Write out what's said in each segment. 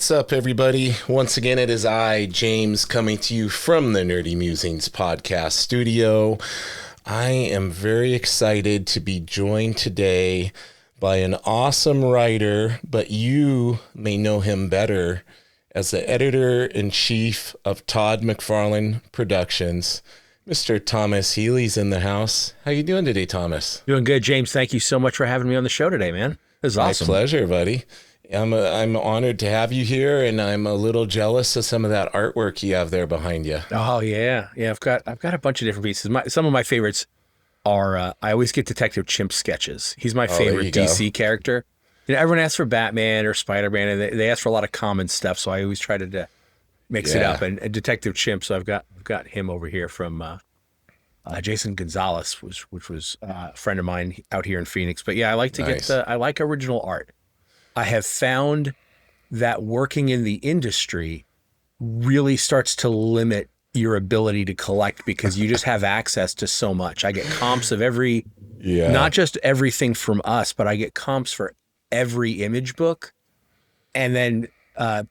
What's up, everybody? Once again, it is I, James, coming to you from the Nerdy Mewzings podcast studio. I am very excited to be joined today by an awesome writer, but you may know him better as the editor-in-chief of Todd McFarlane Productions. Mr. Thomas Healy's in the house. How you doing today, Thomas? Doing good, James. Thank you so much for having me on the show today, man. This is awesome. My pleasure, buddy. I'm honored to have you here, and I'm a little jealous of some of that artwork you have there behind you. Oh yeah. I've got a bunch of different pieces. Some of my favorites are I always get Detective Chimp sketches. He's my favorite DC character. You know, everyone asks for Batman or Spider-Man, and they ask for a lot of common stuff. So I always try to mix it up. And Detective Chimp. So I've got him over here from Jason Gonzalez, which was a friend of mine out here in Phoenix. But yeah, I like to I like original art. I have found that working in the industry really starts to limit your ability to collect because you just have access to so much. I get comps of not just everything from us, but I get comps for every image book. And then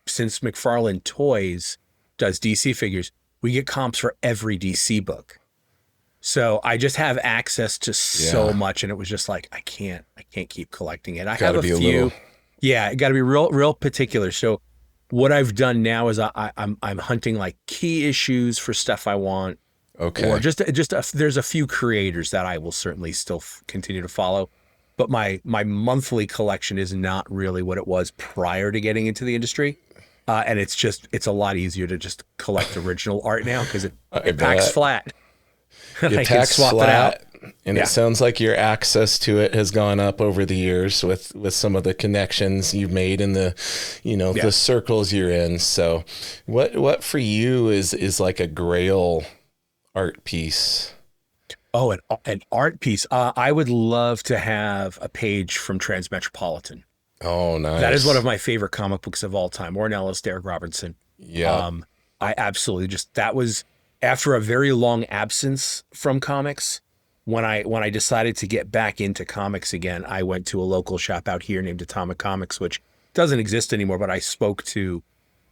since McFarlane Toys does DC figures, we get comps for every DC book. So I just have access to so much, and it was just like, I can't keep collecting it. I have a few. Yeah, it got to be real particular. So what I've done now is I'm hunting like key issues for stuff I want. Okay. Or there's a few creators that I will certainly still continue to follow, but my monthly collection is not really what it was prior to getting into the industry. And it's a lot easier to just collect original art now because it packs flat. It packs flat. And it sounds like your access to it has gone up over the years with some of the connections you've made and the circles you're in. So what for you is like a Grail art piece? Oh, an art piece. I would love to have a page from Transmetropolitan. Oh, nice. That is one of my favorite comic books of all time. Ellis, Darick, Robertson. Yeah. I absolutely that was after a very long absence from comics. When I decided to get back into comics again, I went to a local shop out here named Atomic Comics, which doesn't exist anymore. But I spoke to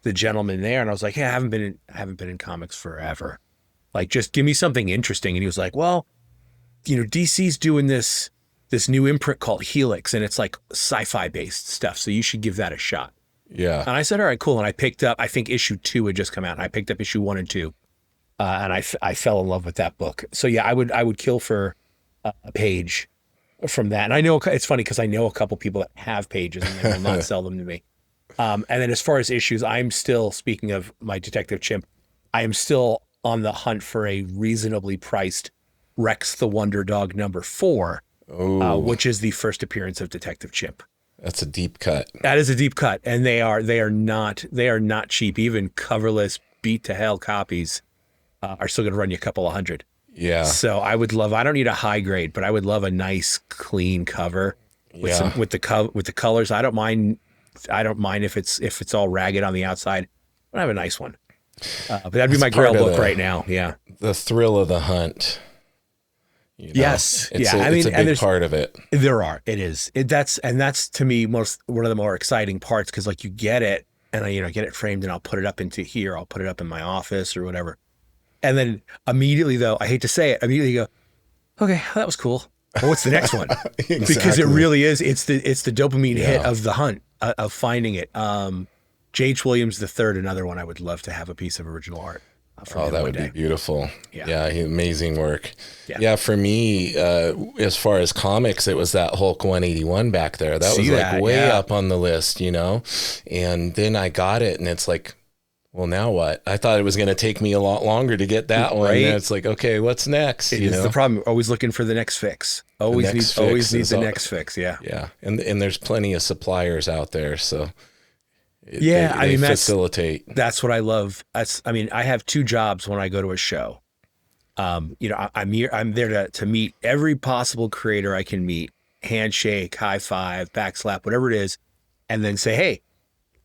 the gentleman there, and I was like, "Hey, I haven't been in comics forever. Like, just give me something interesting." And he was like, "Well, DC's doing this new imprint called Helix, and it's like sci-fi based stuff. So you should give that a shot." Yeah. And I said, "All right, cool." And I picked up. I think issue 2 had just come out. And I picked up issue 1 and 2. And I fell in love with that book. So yeah, I would kill for a page from that. And I know it's funny because I know a couple people that have pages and they will not sell them to me. And then as far as issues, I'm still, speaking of my Detective Chimp, I am still on the hunt for a reasonably priced Rex the Wonder Dog number 4, which is the first appearance of Detective Chimp. That's a deep cut. That is a deep cut, and they are not cheap. Even coverless, beat to hell copies are still going to run you a couple of $100. Yeah. So I don't need a high grade, but I would love a nice clean cover with the colors. I don't mind if it's all ragged on the outside. I have a nice one. But that'd be my Grail book right now. Yeah. The thrill of the hunt. Yes. It's a big part of it. It is. That's to me one of the more exciting parts. Cause like you get it and I, get it framed and I'll put it up into here. I'll put it up in my office or whatever. And then immediately, though, I hate to say it, immediately go, okay, that was cool. Well, what's the next one? Exactly. Because it really is. It's the dopamine hit of the hunt, of finding it. J.H. Williams III, another one I would love to have a piece of original art. That would be beautiful. Yeah, amazing work. Yeah, for me, as far as comics, it was that Hulk 181 back there. That was like way up on the list, And then I got it, and it's like, well, now what? I thought it was going to take me a lot longer to get that one. And it's like, okay, what's next? It's the problem. Always looking for the next fix. Always need the next fix. Yeah. Yeah. And there's plenty of suppliers out there. So they facilitate. That's what I love. I have 2 jobs when I go to a show. I'm there to meet every possible creator I can meet, handshake, high five, backslap, whatever it is. And then say, hey,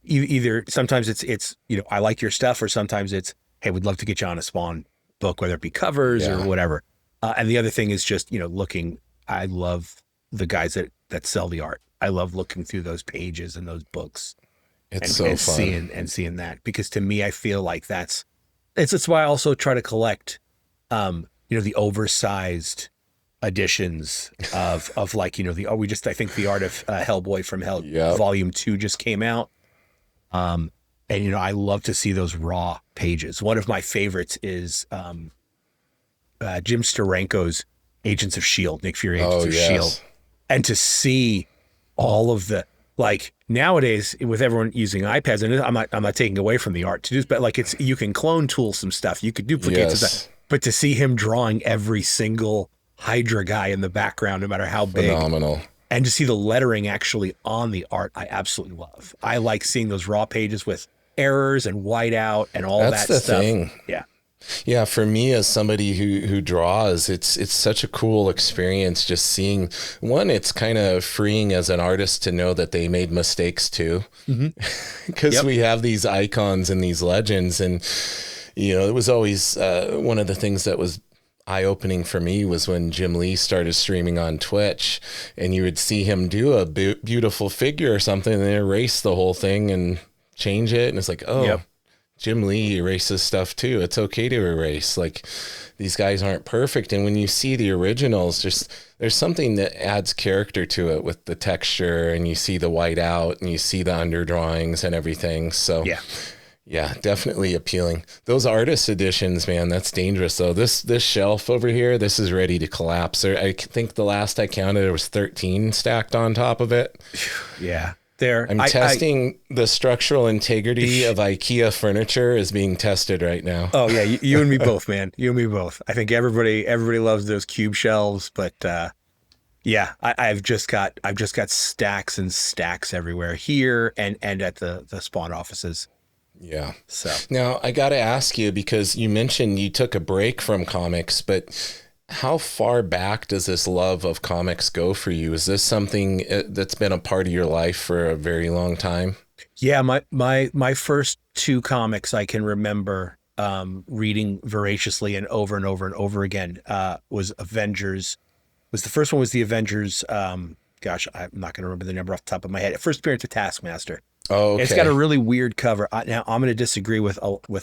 either sometimes it's I like your stuff, or sometimes it's, hey, we'd love to get you on a Spawn book, whether it be covers or whatever. And the other thing is just, looking, I love the guys that sell the art. I love looking through those pages and those books It's so fun. Seeing that, because to me, I feel like that's why I also try to collect, the oversized editions of like, I think the art of Hellboy from Hell Volume 2 just came out. And, I love to see those raw pages. One of my favorites is Jim Steranko's Agents of S.H.I.E.L.D., Nick Fury Agents of S.H.I.E.L.D. And to see all of the, like, nowadays with everyone using iPads, and I'm not taking away from the art to do, but like you can clone tool some stuff, you could duplicate some stuff, but to see him drawing every single Hydra guy in the background, no matter how big, phenomenal. And to see the lettering actually on the art, I absolutely love. I like seeing those raw pages with errors and whiteout and all that stuff. That's the thing. Yeah, for me as somebody who draws, it's such a cool experience just seeing, one, it's kind of freeing as an artist to know that they made mistakes too. Because we have these icons and these legends, and it was always one of the things that was eye-opening for me was when Jim Lee started streaming on Twitch, and you would see him do a beautiful figure or something and then erase the whole thing and change it, and it's like, Jim Lee erases stuff too. It's okay to erase. Like, these guys aren't perfect. And when you see the originals, just there's something that adds character to it with the texture, and you see the white out and you see the underdrawings and everything. So yeah, definitely appealing. Those artist editions, man, that's dangerous though. This shelf over here, this is ready to collapse. I think the last I counted, there was 13 stacked on top of it. Yeah. I'm testing the structural integrity of IKEA furniture is being tested right now. Oh yeah, you and me both, man. You and me both. I think everybody loves those cube shelves, but I've just got stacks and stacks everywhere here and at the Spawn offices. Yeah. So now I got to ask you, because you mentioned you took a break from comics, but how far back does this love of comics go for you? Is this something that's been a part of your life for a very long time? Yeah, my first two comics I can remember reading voraciously and over and over and over again was Avengers. The first one was the Avengers. Gosh, I'm not going to remember the number off the top of my head. First appearance of Taskmaster. Oh, okay. It's got a really weird cover. Now I'm going to disagree with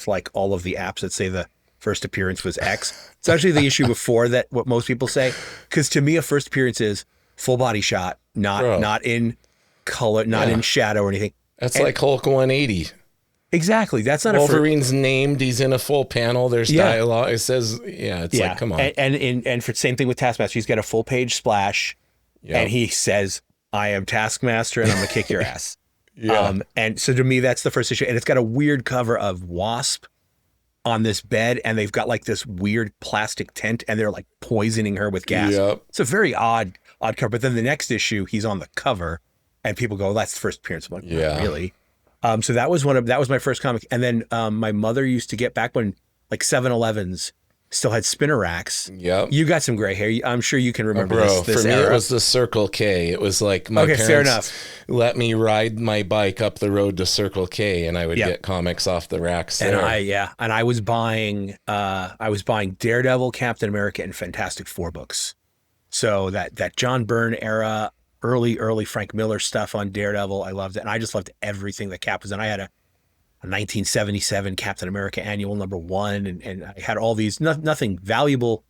like all of the apps that say the first appearance was X. It's actually the issue before that, what most people say, because to me a first appearance is full body shot, not in color, not in shadow or anything. That's like Hulk 180. Exactly. That's not Wolverine's named. He's in a full panel. There's dialogue. It says, it's like, come on. And for the same thing with Taskmaster, he's got a full page splash, and he says, "I am Taskmaster, and I'm gonna kick your ass." And so to me, that's the first issue, and it's got a weird cover of Wasp on this bed, and they've got like this weird plastic tent, and they're like poisoning her with gas. It's a very odd cover. But then the next issue, he's on the cover, and people go, "That's the first appearance." I'm like, "Not really?" So that was my first comic. And then my mother used to get, back when like 7-Elevens still had spinner racks. You got some gray hair. I'm sure you can remember this for me, era. it was the Circle K. It was like my parents fair enough. let me ride my bike up the road to Circle K, and I would get comics off the racks there. And I was buying Daredevil, Captain America, and Fantastic Four books. So that John Byrne era, early Frank Miller stuff on Daredevil, I loved it. And I just loved everything that Cap was in. I had a 1977 Captain America annual #1, and I had all these, nothing valuable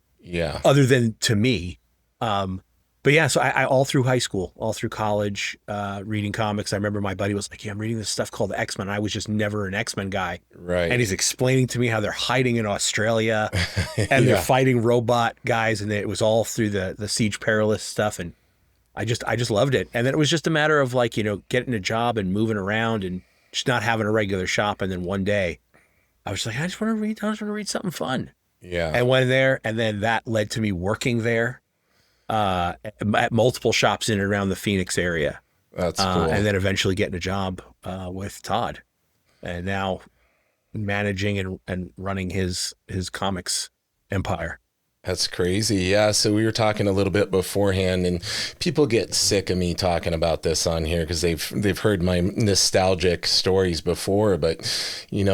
other than to me. But yeah, so I all through high school, all through college, reading comics. I remember my buddy was like, "Yeah, I'm reading this stuff called the X-Men." I was just never an X-Men guy. Right. And he's explaining to me how they're hiding in Australia and they're fighting robot guys, and it was all through the Siege Perilous stuff. And I just loved it. And then it was just a matter of like, getting a job and moving around and just not having a regular shop. And then one day I was like, I just want to read something fun. Yeah. And went there, and then that led to me working there at multiple shops in and around the Phoenix area. That's cool. And then eventually getting a job with Todd, and now managing and running his comics empire. That's crazy. Yeah. So we were talking a little bit beforehand, and people get sick of me talking about this on here because they've heard my nostalgic stories before. But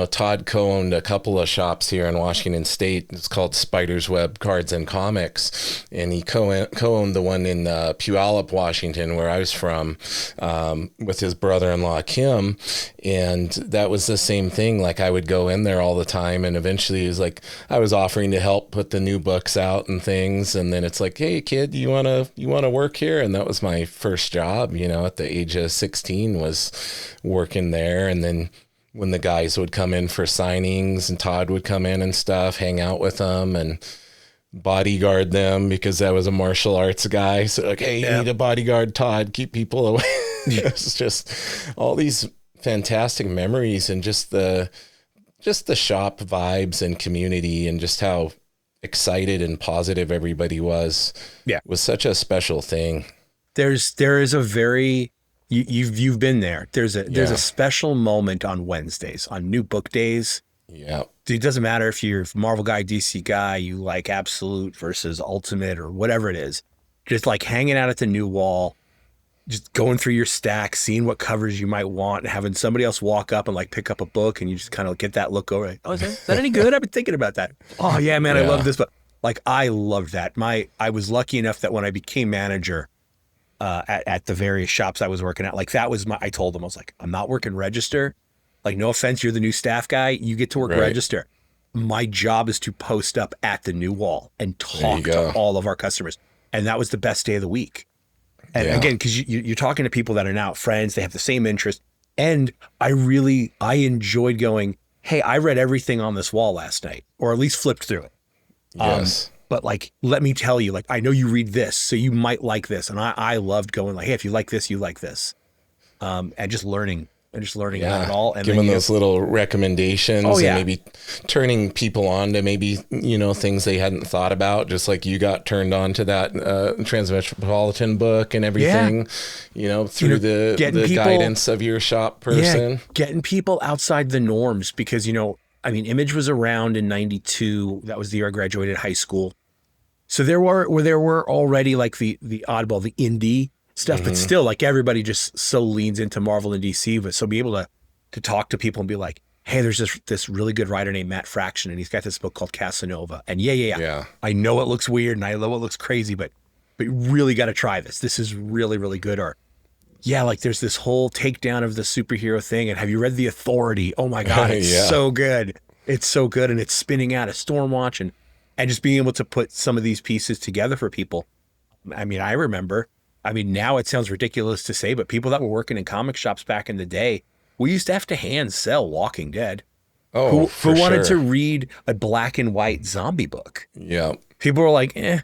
Todd co-owned a couple of shops here in Washington State. It's called Spider's Web Cards and Comics, and he co-owned the one in Puyallup, Washington, where I was from, with his brother-in-law Kim. And that was the same thing. Like, I would go in there all the time, and eventually it was like I was offering to help put the new books out and things, and then it's like, hey kid, you want to work here? And that was my first job, at the age of 16, was working there. And then when the guys would come in for signings and Todd would come in and stuff, hang out with them and bodyguard them, because that was a martial arts guy. So like, hey, you need a bodyguard, Todd, keep people away. It's just all these fantastic memories, and just the shop vibes and community, and just how excited and positive everybody was such a special thing. There is a very, you've been there. There's a special moment on Wednesdays, on new book days. Yeah. It doesn't matter if you're a Marvel guy, DC guy, you like Absolute versus Ultimate or whatever it is. Just like hanging out at the new wall, just going through your stack, seeing what covers you might want, and having somebody else walk up and like pick up a book, and you just kind of get that look over. Like, oh, is that any good? I've been thinking about that. Oh yeah, man, I love this book. Like, I loved that. I was lucky enough that when I became manager at the various shops I was working at, like that was I told them, I was like, I'm not working register. Like, no offense, you're the new staff guy. You get to work register. My job is to post up at the new wall and talk to all of our customers. And that was the best day of the week. And again, because you're talking to people that are now friends, they have the same interest. And I enjoyed going, hey, I read everything on this wall last night, or at least flipped through it. Yes. But like, let me tell you, like, I know you read this, so you might like this. And I loved going like, hey, if you like this, you like this. And just learning about it all. And giving those little recommendations and yeah. maybe turning people on to maybe, things they hadn't thought about, just like you got turned on to that Transmetropolitan book and everything, through the guidance of your shop person. Yeah, getting people outside the norms, because, Image was around in 92. That was the year I graduated high school. So there were already like the oddball, the indie stuff, but still, like, everybody just so leans into Marvel and DC. But so be able to talk to people and be like, hey, there's this really good writer named Matt Fraction, and he's got this book called Casanova. And yeah. I know it looks weird and I know it looks crazy, but you really got to try this. This is really, really good. Or like there's this whole takedown of the superhero thing. And have you read The Authority? Oh my God, it's so good. It's so good. And it's spinning out of Stormwatch, and just being able to put some of these pieces together for people. I remember, now it sounds ridiculous to say, but people that were working in comic shops back in the day, we used to have to hand sell Walking Dead. Oh, who wanted to read a black and white zombie book? Yeah. People were like, Yeah,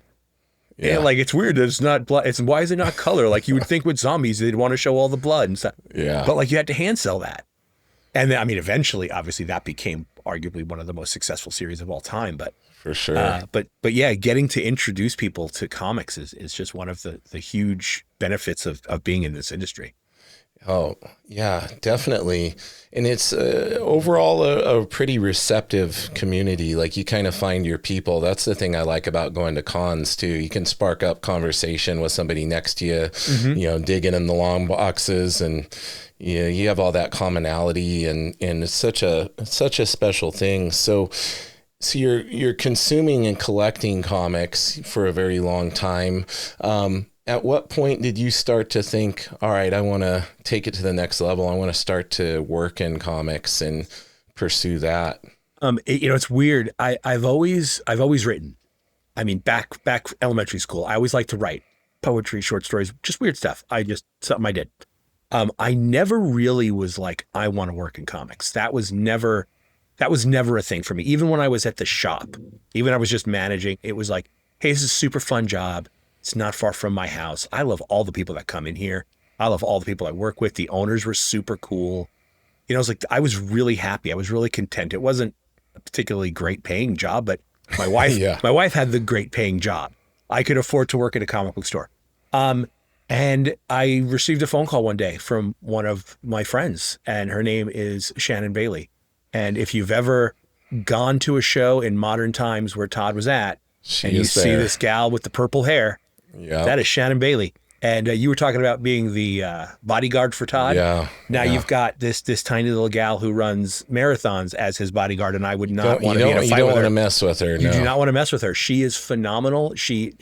like, it's weird that it's not blood. Why is it not color? Like, you would think with zombies, they'd want to show all the blood and stuff. Yeah. But like, you had to hand sell that. And then, eventually, obviously, that became arguably one of the most successful series of all time. But for sure. But yeah, getting to introduce people to comics is just one of the huge benefits of being in this industry. Oh, yeah, definitely. And it's overall a pretty receptive community. Like, you kind of find your people. That's the thing I like about going to cons too. You can spark up conversation with somebody next to you, digging in the long boxes, and you have all that commonality, and it's such a special thing. So you're consuming and collecting comics for a very long time. At what point did you start to think, all right, I want to take it to the next level. I want to start to work in comics and pursue that? It's weird. I've always written. Back elementary school, I always liked to write poetry, short stories, just weird stuff. Something I did. I never really was like, I want to work in comics. That was never a thing for me. Even when I was at the shop, even I was just managing, it was like, hey, this is a super fun job. It's not far from my house. I love all the people that come in here. I love all the people I work with. The owners were super cool. I was really happy. I was really content. It wasn't a particularly great paying job, but my wife, my wife had the great paying job. I could afford to work at a comic book store. And I received a phone call one day from one of my friends, and her name is Shannon Bailey. And if you've ever gone to a show in modern times where Todd was at, You see this gal with the purple hair. Yeah. That is Shannon Bailey. And you were talking about being the bodyguard for Todd. Yeah. Now you've got this tiny little gal who runs marathons as his bodyguard, and I would not want to be in a fight with her. You don't want to mess with her. You do not want to mess with her. She is phenomenal. She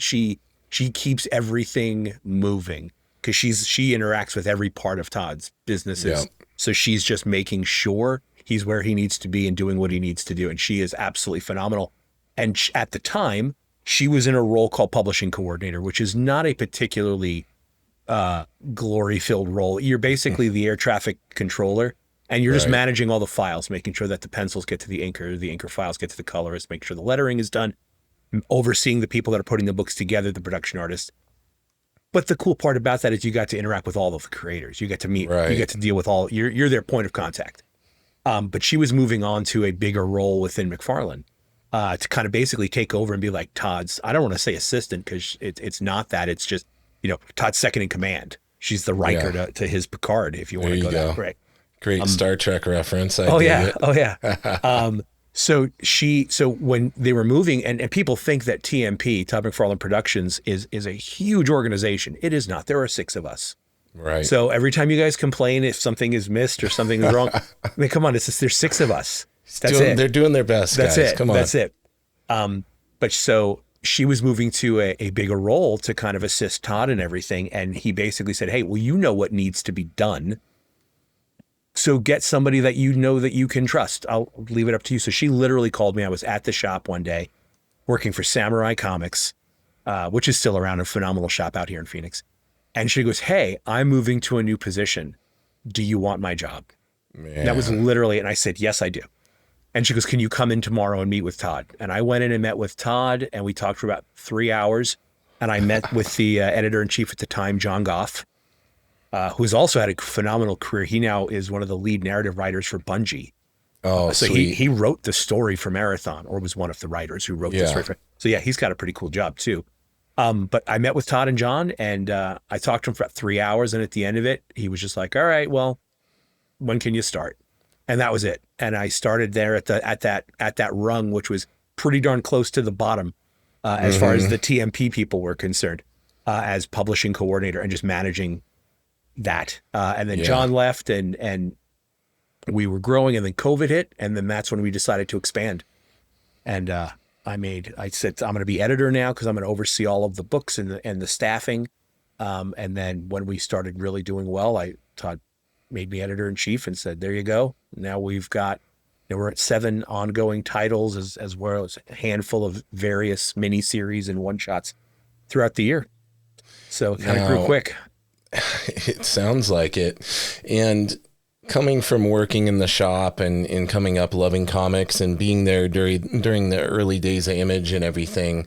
keeps everything moving because she interacts with every part of Todd's businesses. Yeah. So she's just making sure he's where he needs to be and doing what he needs to do. And she is absolutely phenomenal. And at the time, she was in a role called publishing coordinator, which is not a particularly glory-filled role. You're basically the air traffic controller, and you're just managing all the files, making sure that the pencils get to the inker files get to the colorist, making sure the lettering is done, overseeing the people that are putting the books together, the production artists. But the cool part about that is you got to interact with all of the creators. You get to meet, you get to deal with all, you're their point of contact. But she was moving on to a bigger role within McFarlane to kind of basically take over and be like Todd's, I don't want to say assistant because it's not that, it's just, Todd's second in command. She's the Riker to his Picard, if you want to go that way. Great Star Trek reference. Oh yeah. So when they were moving, and people think that TMP, Todd McFarlane Productions, is a huge organization. It is not. There are 6 of us. Right. So every time you guys complain if something is missed or something is wrong, I mean, come on, there's 6 of us. That's it. They're doing their best, guys. That's it. Come on. That's it. But so she was moving to a bigger role to kind of assist Todd and everything. And he basically said, hey, well, you know what needs to be done. So get somebody that you know that you can trust. I'll leave it up to you. So she literally called me. I was at the shop one day working for Samurai Comics, which is still around, a phenomenal shop out here in Phoenix. And she goes, hey, I'm moving to a new position. Do you want my job? Man. That was literally, and I said, yes, I do. And she goes, can you come in tomorrow and meet with Todd? And I went in and met with Todd, and we talked for about 3 hours. And I met with the editor-in-chief at the time, John Goff, who's also had a phenomenal career. He now is one of the lead narrative writers for Bungie. Oh, so sweet. he wrote the story for Marathon, or was one of the writers who wrote the story for. So yeah, he's got a pretty cool job too. But I met with Todd and John, and I talked to him for about 3 hours. And at the end of it, he was just like, all right, well, when can you start? And that was it. And I started there at that rung, which was pretty darn close to the bottom as far as the TMP people were concerned, as publishing coordinator and just managing that. And then John left, and we were growing, and then COVID hit, and then that's when we decided to expand. And I said, I'm going to be editor now because I'm going to oversee all of the books and the staffing. And then when we started really doing well, Todd made me editor-in-chief and said, there you go. Now we've got, we're at 7 ongoing titles as well as a handful of various mini-series and one-shots throughout the year. So it kind of grew quick. It sounds like it. And coming from working in the shop and coming up loving comics and being there during the early days of Image and everything,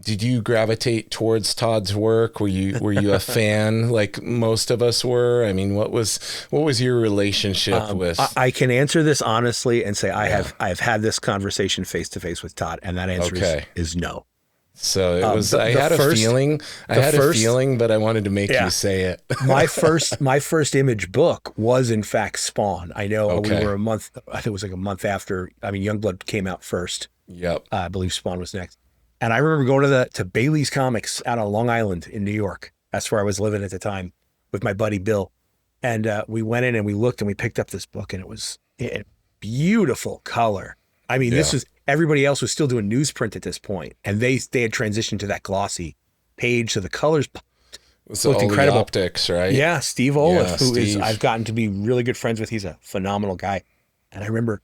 did you gravitate towards Todd's work? Were you a fan like most of us were? I mean, what was your relationship with? I can answer this honestly and say I've had this conversation face to face with Todd, and that answer is no. So it was. I had a feeling, but I wanted to make you say it. my first Image book was in fact Spawn. I know we were a month. I think it was like a month after. I mean, Youngblood came out first. Yep. I believe Spawn was next. And I remember going to Bailey's Comics out on Long Island in New York. That's where I was living at the time with my buddy Bill. And we went in and we looked and we picked up this book, and it was a beautiful color. I mean, this was, everybody else was still doing newsprint at this point, and they had transitioned to that glossy page, so the colors looked incredible. Optics, right? Yeah, Steve Olaf, I've gotten to be really good friends with. He's a phenomenal guy. And I remember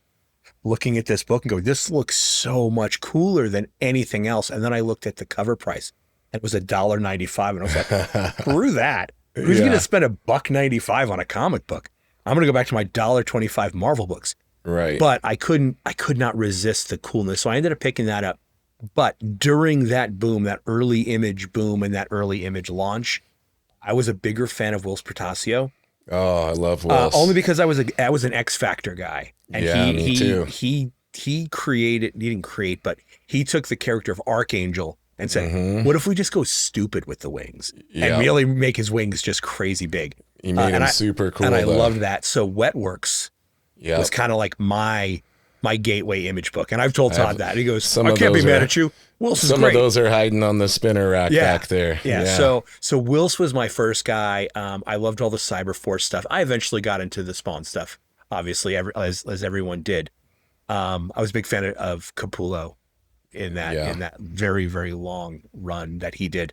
looking at this book and going, this looks so much cooler than anything else. And then I looked at the cover price. It was $1.95, and I was like, screw that. Who's going to spend $1.95 on a comic book? I'm going to go back to my $1.25 Marvel books. Right. But I could not resist the coolness. So I ended up picking that up. But during that boom, that early Image boom and that early Image launch, I was a bigger fan of Whilce Portacio. Oh, I love Whilce. Only because I was an X Factor guy. And me too. He didn't create, but he took the character of Archangel and said, what if we just go stupid with the wings and really make his wings just crazy big? He made him super cool. And I loved that. So Wetworks was kind of like my my gateway image book. And I've told Todd that. He goes, I of can't be those mad are- at you. Wilson's Some great. of those are hiding on the spinner rack back there. Yeah. So Wills was my first guy. I loved all the Cyberforce stuff. I eventually got into the Spawn stuff, obviously, as everyone did. I was a big fan of Capullo in that very, very long run that he did.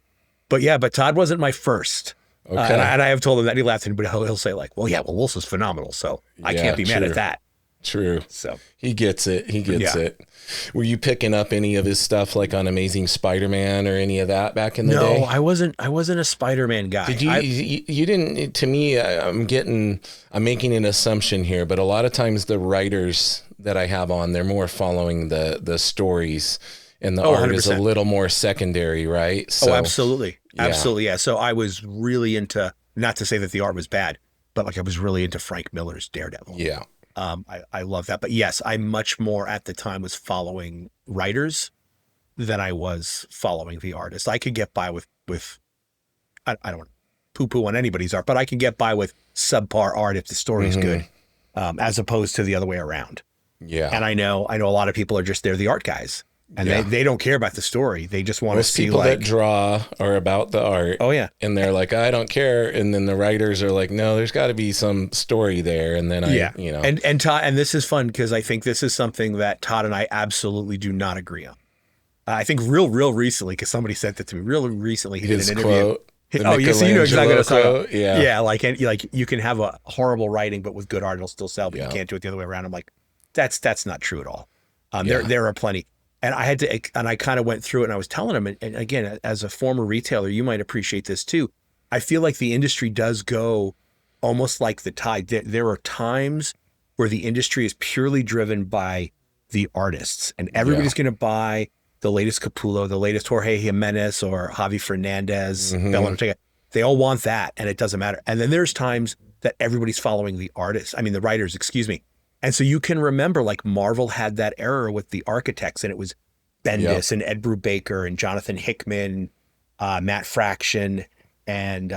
But Todd wasn't my first. Okay. And I have told him that. He laughs, but he'll say like, well, Wills is phenomenal, so I can't be mad at that. True. So he gets it. He gets it. Were you picking up any of his stuff like on Amazing Spider-Man or any of that back in the day? No, I wasn't a Spider-Man guy. Did you didn't, to me, I'm making an assumption here, but a lot of times the writers that I have on, they're more following the stories, and the art 100%. is a little more secondary, right? So, absolutely. Absolutely. Yeah. So I was really into, not to say that the art was bad, but like I was really into Frank Miller's Daredevil. Yeah. I love that. But yes, I much more at the time was following writers than I was following the artists. I could get by with I don't want to poo-poo on anybody's art, but I can get by with subpar art if the story is good, as opposed to the other way around. Yeah. And I know a lot of people are just, they're the art guys. And they don't care about the story. They just want to see people like that draw are about the art. Oh yeah. And they're like, I don't care. And then the writers are like, no, there's got to be some story there. And then And Todd, and this is fun because I think this is something that Todd and I absolutely do not agree on. I think real recently, because somebody sent it to me real recently. He did an interview. Quote, Oh, yes, you know exactly what I'm talking about. Yeah. Yeah, like you can have a horrible writing, but with good art, it'll still sell. But you can't do it the other way around. I'm like, that's not true at all. There are plenty. And I kind of went through it, and I was telling him, and again, as a former retailer, you might appreciate this too. I feel like the industry does go almost like the tide. There are times where the industry is purely driven by the artists, and everybody's going to buy the latest Capullo, the latest Jorge Jimenez or Javi Fernandez, Bella Ortega. They all want that, and it doesn't matter. And then there's times that everybody's following the writers, excuse me. And so you can remember, like, Marvel had that era with the architects, and it was Bendis and Ed Brubaker and Jonathan Hickman, Matt Fraction, and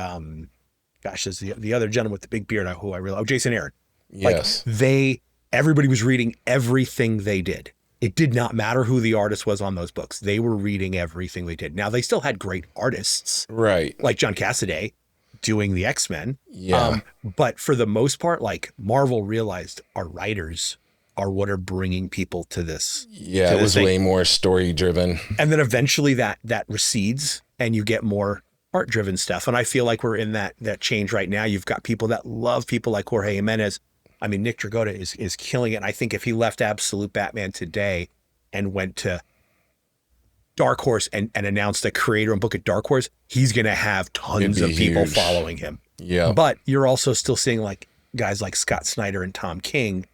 there's the other gentleman with the big beard who I really Jason Aaron. Yes. Like everybody was reading everything they did. It did not matter who the artist was on those books. They were reading everything they did. Now, they still had great artists, right? Like John Cassaday doing the X-Men. Yeah. But for the most part, like, Marvel realized our writers are what are bringing people to this. Yeah, it was way more story driven. And then eventually that recedes and you get more art driven stuff. And I feel like we're in that change right now. You've got people that love people like Jorge Jimenez. I mean, Nick Dragotta is killing it. And I think if he left Absolute Batman today and went to Dark Horse and announced a creator and book at Dark Horse, he's going to have tons of people following him. Yeah. But you're also still seeing like guys like Scott Snyder and Tom King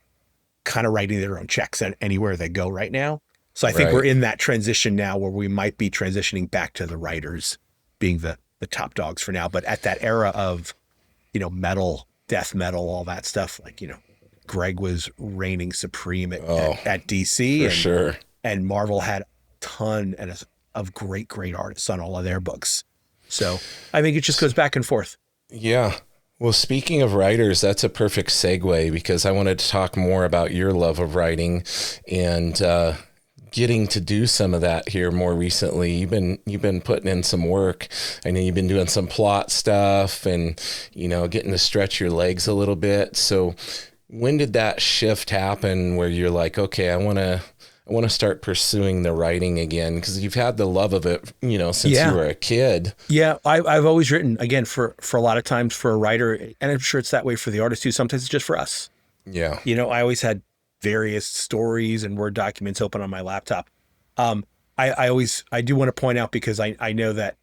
kind of writing their own checks anywhere they go right now. So I think we're in that transition now where we might be transitioning back to the writers being the top dogs for now. But at that era of, metal, death metal, all that stuff, like, Greg was reigning supreme at DC. For sure. And Marvel had a ton of great artists on all of their books. So I think it just goes back and forth. Yeah. Well, speaking of writers, that's a perfect segue because I wanted to talk more about your love of writing and getting to do some of that here more recently. You've been putting in some work. I know you've been doing some plot stuff and, getting to stretch your legs a little bit. So when did that shift happen where you're like, okay, I want to start pursuing the writing again? Because you've had the love of it, since you were a kid. Yeah, I've always written, again, for a lot of times for a writer, and I'm sure it's that way for the artist too. Sometimes it's just for us. Yeah. I always had various stories and Word documents open on my laptop. I do want to point out, because I know that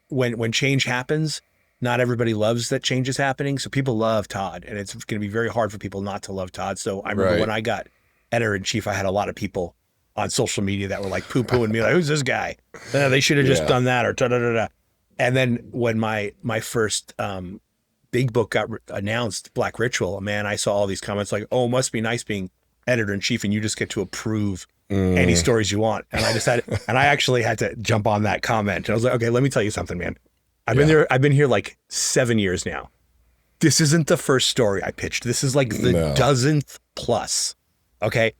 when change happens, not everybody loves that change is happening. So people love Todd, and it's going to be very hard for people not to love Todd. So I remember when I got editor-in-chief, I had a lot of people on social media that were like poo-pooing me, like, who's this guy? They should have just done that, or da-da-da-da. And then when my first big book got announced, Black Ritual, man, I saw all these comments like, oh, it must be nice being editor-in-chief and you just get to approve any stories you want. And I actually had to jump on that comment. And I was like, okay, let me tell you something, man. I've been here like 7 years now. This isn't the first story I pitched. This is like the dozenth plus. Okay.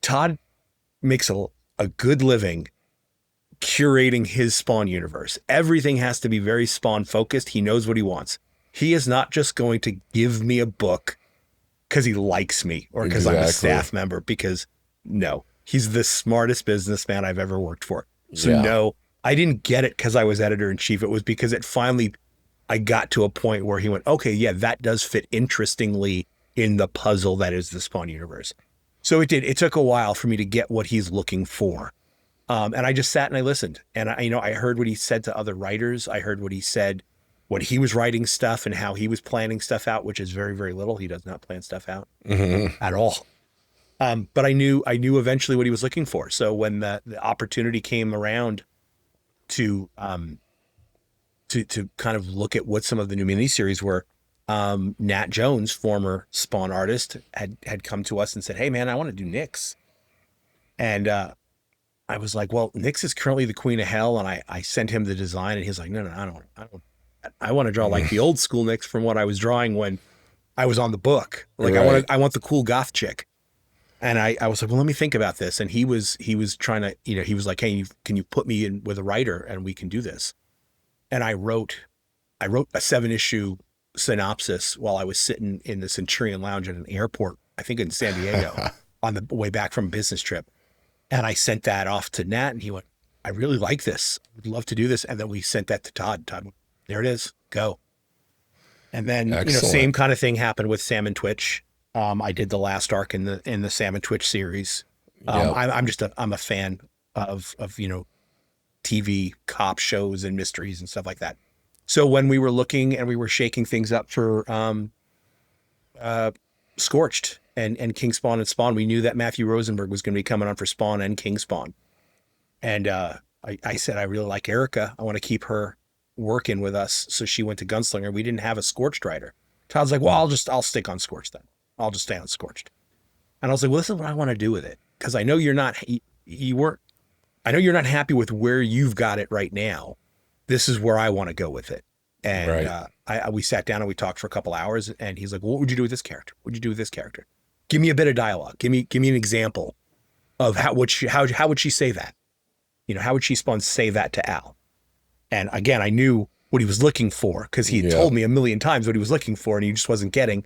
Todd makes a good living curating his Spawn universe. Everything has to be very Spawn focused. He knows what he wants. He is not just going to give me a book because he likes me or because I'm a staff member, because no, he's the smartest businessman I've ever worked for. So no, I didn't get it because I was editor-in-chief. It was because I got to a point where he went, okay, yeah, that does fit interestingly in the puzzle that is the Spawn universe. So it did. It took a while for me to get what he's looking for. And I just sat and I listened. And I heard what he said to other writers. I heard what he said when he was writing stuff and how he was planning stuff out, which is very, very little. He does not plan stuff out at all. But I knew eventually what he was looking for. So when the opportunity came around to kind of look at what some of the new miniseries were, Nat Jones, former Spawn artist, had come to us and said, "Hey man, I want to do Nyx." And I was like, "Well, Nyx is currently the Queen of Hell," and I sent him the design, and he's like, "No, I want to draw like the old school Nyx from what I was drawing when I was on the book. Like I want the cool goth chick." And I was like, "Well, let me think about this." And he was trying to, he was like, "Hey, can you put me in with a writer and we can do this?" And I wrote a 7-issue synopsis while I was sitting in the Centurion Lounge at an airport, I think in San Diego, on the way back from a business trip. And I sent that off to Nat, and he went, "I really like this. I would love to do this." And then we sent that to Todd. Todd went, "There it is, go." And then, same kind of thing happened with Sam and Twitch. I did the last arc in the Sam and Twitch series. I'm a fan of TV cop shows and mysteries and stuff like that. So when we were looking and we were shaking things up for Scorched and King Spawn and Spawn, we knew that Matthew Rosenberg was going to be coming on for Spawn and King Spawn. And I said, I really like Erica. I want to keep her working with us. So she went to Gunslinger. We didn't have a Scorched writer. Todd's like, "Well, I'll stick on Scorched then. I'll just stay on Scorched." And I was like, "Well, this is what I want to do with it." Because I know you're not happy with where you've got it right now. This is where I want to go with it. And we sat down and we talked for a couple hours, and he's like, "Well, what would you do with this character? What would you do with this character? Give me a bit of dialogue. Give me an example of how would she say that? How would she say that to Al?" And again, I knew what he was looking for because he had told me a million times what he was looking for, and he just wasn't getting.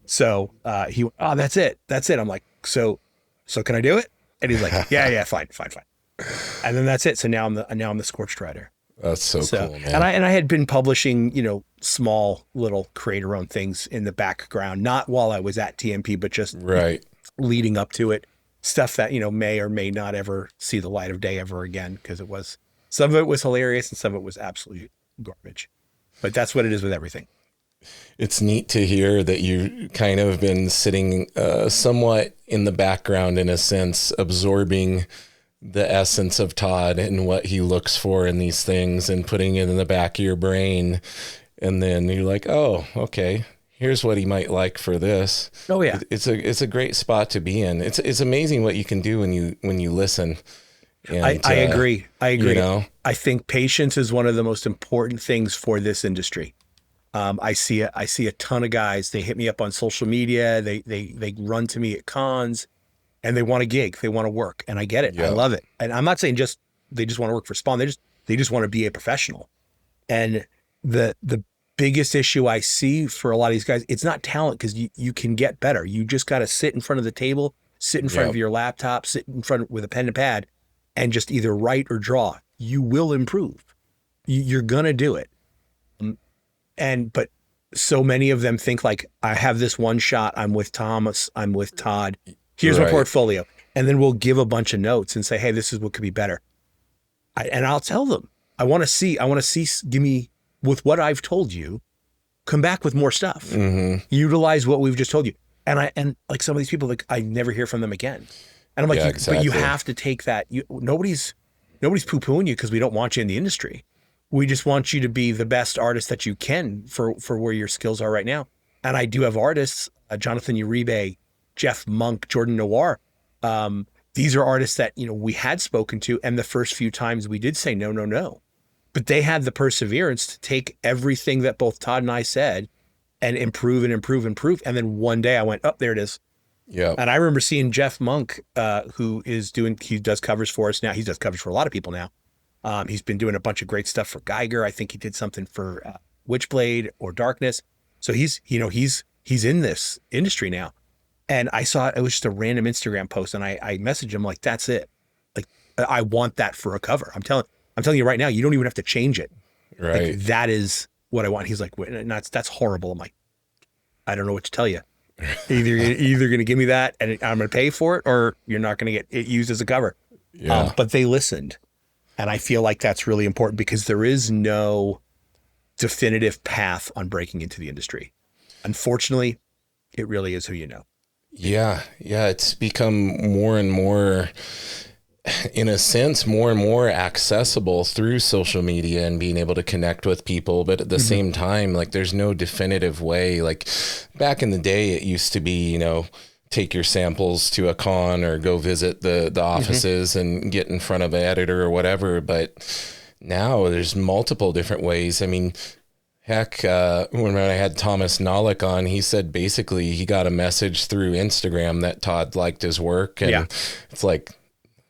So he went, "Oh, that's it. I'm like, so can I do it?" And he's like, yeah, fine. And then that's it. So now I'm the Scorched writer. That's so cool, man. And I had been publishing, small little creator-owned things in the background, not while I was at TMP, but just leading up to it. Stuff that, may or may not ever see the light of day ever again, because some of it was hilarious and some of it was absolute garbage. But that's what it is with everything. It's neat to hear that you kind of been sitting somewhat in the background, in a sense, absorbing the essence of Todd and what he looks for in these things and putting it in the back of your brain. And then you're like, "Oh, okay, here's what he might like for this." Oh yeah. It's a great spot to be in. It's amazing what you can do when you listen. And, I agree. I think patience is one of the most important things for this industry. I see a ton of guys. They hit me up on social media. They run to me at cons, and they want a gig. They want to work, and I get it. Yep. I love it. And I'm not saying they just want to work for Spawn. They just want to be a professional. And the biggest issue I see for a lot of these guys, it's not talent, because you can get better. You just got to sit in front of the table, sit in front of your laptop, sit in front with a pen and pad, and just either write or draw. You will improve. You're gonna do it. But so many of them think like, I have this one shot. I'm with Thomas. I'm with Todd. Here's my portfolio. And then we'll give a bunch of notes and say, "Hey, this is what could be better." And I'll tell them, I want to see, give me, with what I've told you, come back with more stuff. Mm-hmm. Utilize what we've just told you. And like some of these people, like, I never hear from them again. And I'm like, exactly. But you have to take that. Nobody's poo-pooing you because we don't want you in the industry. We just want you to be the best artist that you can for where your skills are right now. And I do have artists, Jonathan Uribe, Jeff Monk, Jordan Noir. These are artists that, we had spoken to, and the first few times we did say no. But they had the perseverance to take everything that both Todd and I said and improve. And then one day I went, "Oh, there it is." Yeah. And I remember seeing Jeff Monk, he does covers for us now. He does covers for a lot of people now. He's been doing a bunch of great stuff for Geiger. I think he did something for Witchblade or Darkness. So he's in this industry now. And I saw it was just a random Instagram post, and I messaged him like, that's it. Like, I want that for a cover. I'm telling you right now, you don't even have to change it. Right. Like, that is what I want. He's like, that's horrible. I'm like, I don't know what to tell you. Either going to give me that and I'm going to pay for it, or you're not going to get it used as a cover. Yeah. But they listened. And I feel like that's really important because there is no definitive path on breaking into the industry. Unfortunately, it really is who you know. Yeah. Yeah. It's become more and more, in a sense, more and more accessible through social media and being able to connect with people. But at the same time, like, there's no definitive way. Like, back in the day, it used to be, take your samples to a con or go visit the offices and get in front of an editor or whatever. But now there's multiple different ways. I mean, heck, when I had Thomas Nolick on, he said basically he got a message through Instagram that Todd liked his work. And it's like,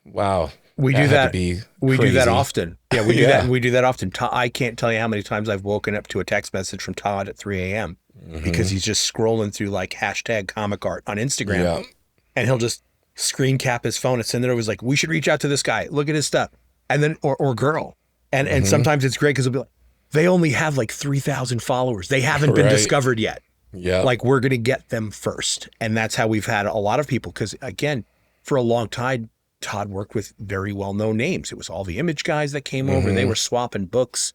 wow. We do that. We do that often. Yeah, we do that. And we do that often. I can't tell you how many times I've woken up to a text message from Todd at 3 a.m. Because he's just scrolling through like hashtag comic art on Instagram, and he'll just screen cap his phone. It's in there. It was like, we should reach out to this guy. Look at his stuff, and then or girl, and sometimes it's great because it'll be like, they only have like 3,000 followers. They haven't been discovered yet. Yeah, like, we're gonna get them first, and that's how we've had a lot of people. Because again, for a long time, Todd worked with very well-known names. It was all the Image guys that came over. They were swapping books.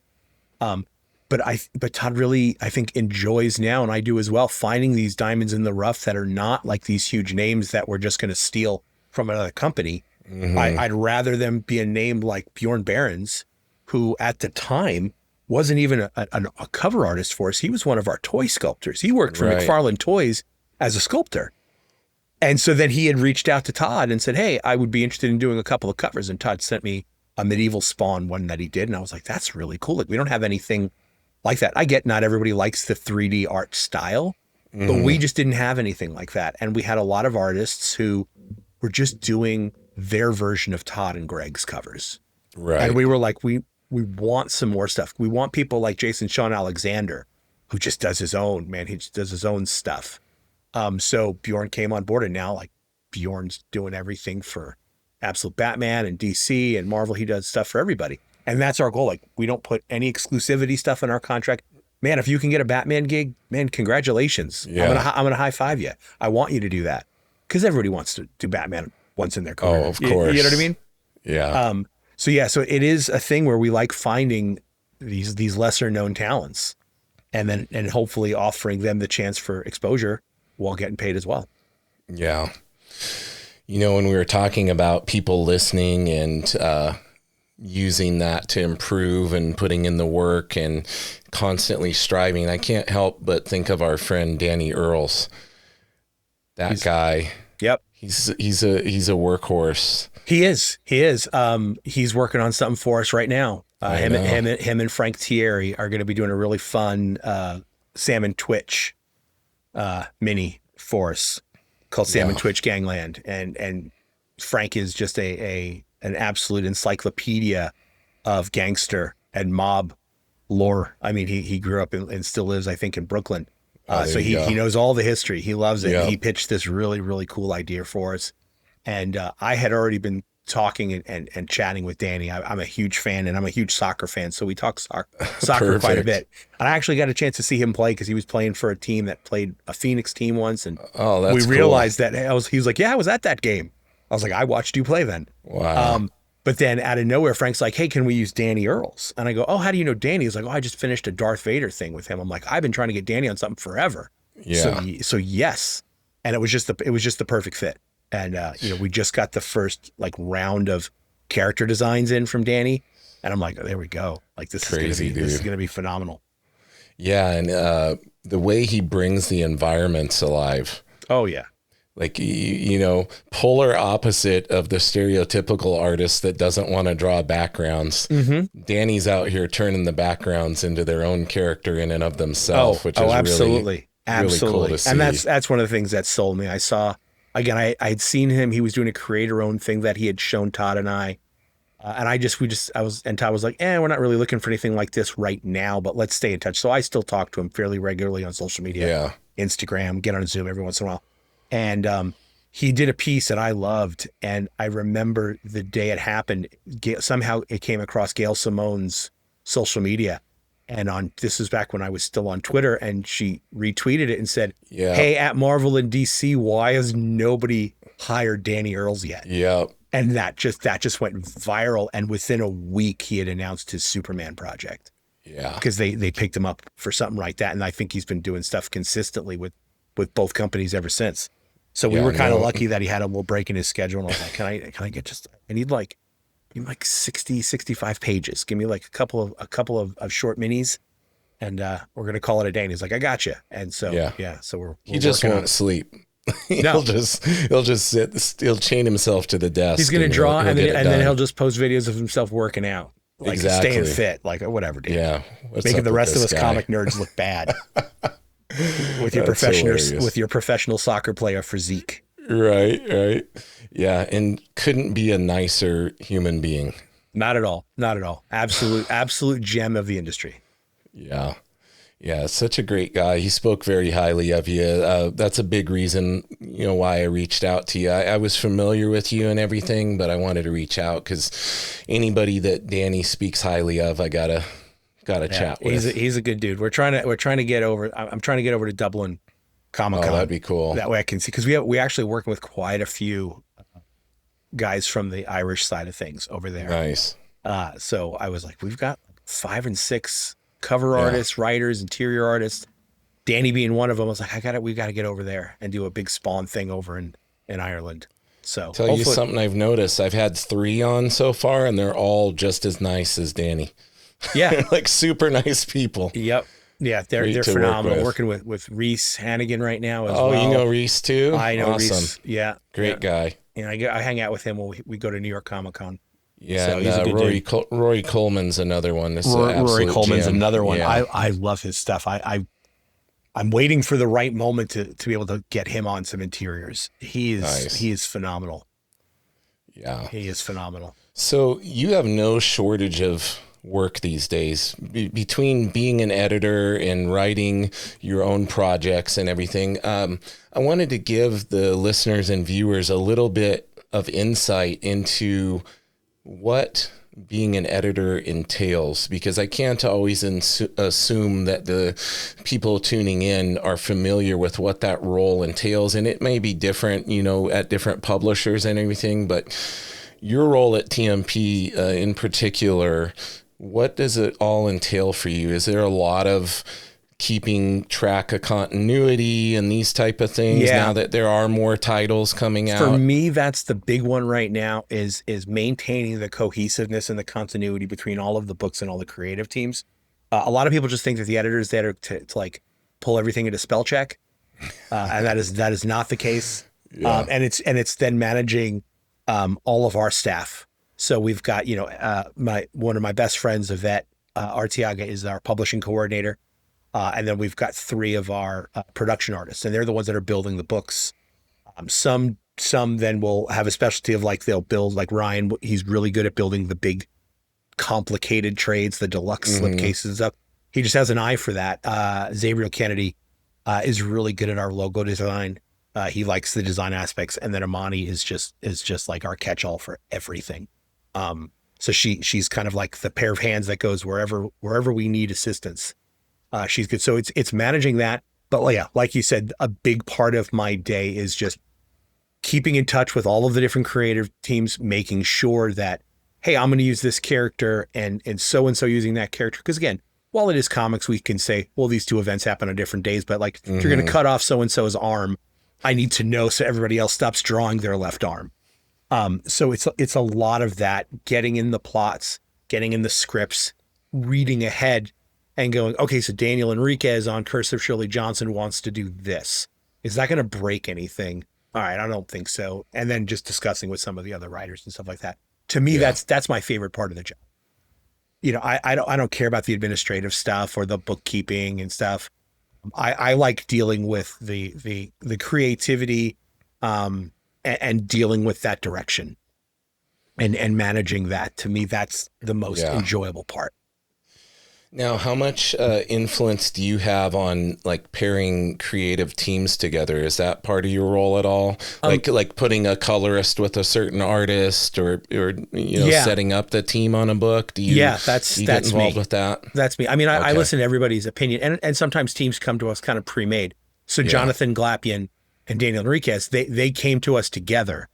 But Todd really, I think, enjoys now, and I do as well, finding these diamonds in the rough that are not like these huge names that we're just going to steal from another company. I'd rather them be a name like Bjorn Behrens, who at the time wasn't even a cover artist for us. He was one of our toy sculptors. He worked for McFarlane Toys as a sculptor. And so then he had reached out to Todd and said, hey, I would be interested in doing a couple of covers. And Todd sent me a Medieval Spawn one that he did. And I was like, that's really cool. Like, we don't have anything like that. I get not everybody likes the 3D art style, but we just didn't have anything like that. And we had a lot of artists who were just doing their version of Todd and Greg's covers. Right. And we were like, we want some more stuff. We want people like Jason Sean Alexander, who just does his own, man. He just does his own stuff. So Bjorn came on board, and now like Bjorn's doing everything for Absolute Batman and DC and Marvel. He does stuff for everybody. And that's our goal. Like, we don't put any exclusivity stuff in our contract. Man, if you can get a Batman gig, man, congratulations. Yeah. I'm gonna high five you. I want you to do that because everybody wants to do Batman once in their career. Oh, of course. You know what I mean? Yeah. So it is a thing where we like finding these lesser known talents, and hopefully offering them the chance for exposure while getting paid as well. Yeah. When we were talking about people listening and using that to improve and putting in the work and constantly striving, I can't help but think of our friend Danny Earls. That guy. Yep. He's a workhorse. He is. He's working on something for us right now. Him and Frank Thierry are going to be doing a really fun Sam and Twitch mini for us called Sam and Twitch Gangland, and Frank is just an absolute encyclopedia of gangster and mob lore. I mean, he grew up and still lives, I think, in Brooklyn. So he knows all the history. He loves it. Yeah. He pitched this really, really cool idea for us. And I had already been talking and chatting with Danny. I'm a huge fan, and I'm a huge soccer fan. So we talk soccer quite a bit. And I actually got a chance to see him play because he was playing for a team that played a Phoenix team once. And we realized that he was like, yeah, I was at that game. I was like, I watched you play then. Wow. But then out of nowhere, Frank's like, hey, can we use Danny Earls? And I go, oh, how do you know Danny? He's like, oh, I just finished a Darth Vader thing with him. I'm like, I've been trying to get Danny on something forever. Yeah. So yes. And it was just the perfect fit. And, we just got the first like round of character designs in from Danny. And I'm like, oh, there we go. Like, this is going to be phenomenal. Yeah. And the way he brings the environments alive. Oh, yeah. Like, polar opposite of the stereotypical artist that doesn't want to draw backgrounds. Mm-hmm. Danny's out here turning the backgrounds into their own character in and of themselves, which is absolutely. Really cool to see. And that's one of the things that sold me. I saw again, I had seen him. He was doing a creator-owned thing that he had shown Todd and I. And Todd was like, we're not really looking for anything like this right now, but let's stay in touch. So I still talk to him fairly regularly on social media, Instagram, get on Zoom every once in a while. And he did a piece that I loved. And I remember the day it happened, somehow it came across Gail Simone's social media. And this was back when I was still on Twitter, and she retweeted it and said, hey, at Marvel and DC, why has nobody hired Danny Earls yet? Yeah. And that just went viral. And within a week, he had announced his Superman project. Yeah. Because they picked him up for something like that. And I think he's been doing stuff consistently with both companies ever since. So we were kind of lucky that he had a little break in his schedule. And I was like, can I get I need like 60, 65 pages. Give me like a couple of short minis. And we're going to call it a day. And he's like, I got you. And so, so we're he just won't sleep. He'll just sit. He'll chain himself to the desk. He's going to draw, and then he'll just post videos of himself working out, like staying fit, like whatever, dude. Yeah, making the rest of us comic nerds look bad with your professional soccer player physique. Right. Yeah, and couldn't be a nicer human being. Not at all. Absolute gem of the industry. Yeah, such a great guy. He spoke very highly of you. That's a big reason, why I reached out to you. I was familiar with you and everything, but I wanted to reach out because anybody that Danny speaks highly of, I gotta chat with. He's a good dude. We're trying to get over. I'm trying to get over to Dublin Comic-Con. Oh, that'd be cool. That way I can see, because we actually working with quite a few guys from the Irish side of things over there. Nice. So I was like, we've got 5 and 6 cover artists, writers, interior artists. Danny being one of them. I was like, we got to get over there and do a big Spawn thing over in Ireland. So tell you something I've noticed. I've had 3 on so far, and they're all just as nice as Danny. Yeah, like super nice people. Yep. Yeah, they're phenomenal. Working with Reese Hannigan right now as well. Oh, you know Reese too? I know awesome. Reese. Yeah, great guy. And I hang out with him when we go to New York Comic Con. Yeah, so he's a good Rory Coleman's another one. Rory Coleman's another one. Yeah. I love his stuff. I'm waiting for the right moment to be able to get him on some interiors. He is phenomenal. Yeah, he is phenomenal. So you have no shortage of work these days between being an editor and writing your own projects and everything. I wanted to give the listeners and viewers a little bit of insight into what being an editor entails, because I can't always assume that the people tuning in are familiar with what that role entails. And it may be different, at different publishers and everything, but your role at TMP in particular, what does it all entail for you? Is there a lot of keeping track of continuity and these type of things now that there are more titles coming out? For me, that's the big one right now is maintaining the cohesiveness and the continuity between all of the books and all the creative teams. A lot of people just think that the editor is there to like pull everything into spell check. And that is not the case. Yeah. And it's then managing all of our staff. So we've got, one of my best friends, Yvette Artiaga, is our publishing coordinator. And then we've got 3 of our production artists, and they're the ones that are building the books. Some then will have a specialty of like, they'll build, like Ryan, he's really good at building the big complicated trades, the deluxe slipcases and stuff. He just has an eye for that. Zabriel Kennedy is really good at our logo design. He likes the design aspects. And then Amani is just like our catch-all for everything. So she's kind of like the pair of hands that goes wherever we need assistance. She's good. So it's managing that. But yeah, like you said, a big part of my day is just keeping in touch with all of the different creative teams, making sure that, hey, I'm going to use this character and so using that character. Because again, while it is comics, we can say, well, these 2 events happen on different days. But like, if you're going to cut off so-and-so's arm, I need to know so everybody else stops drawing their left arm. So it's a lot of that, getting in the plots, getting in the scripts, reading ahead, and going, okay, so Daniel Enriquez on Curse of Shirley Johnson wants to do this. Is that going to break anything? All right, I don't think so. And then just discussing with some of the other writers and stuff like that. To me, that's my favorite part of the job. I don't care about the administrative stuff or the bookkeeping and stuff. I like dealing with the creativity, and dealing with that direction and managing that. To me, that's the most enjoyable part. Now, how much influence do you have on like pairing creative teams together? Is that part of your role at all? Like putting a colorist with a certain artist, or setting up the team on a book? Do you? Yeah, that's get involved me. with that? That's me. I mean, I listen to everybody's opinion, and sometimes teams come to us kind of pre-made. So Jonathan Glapian and Daniel Enriquez, they came to us together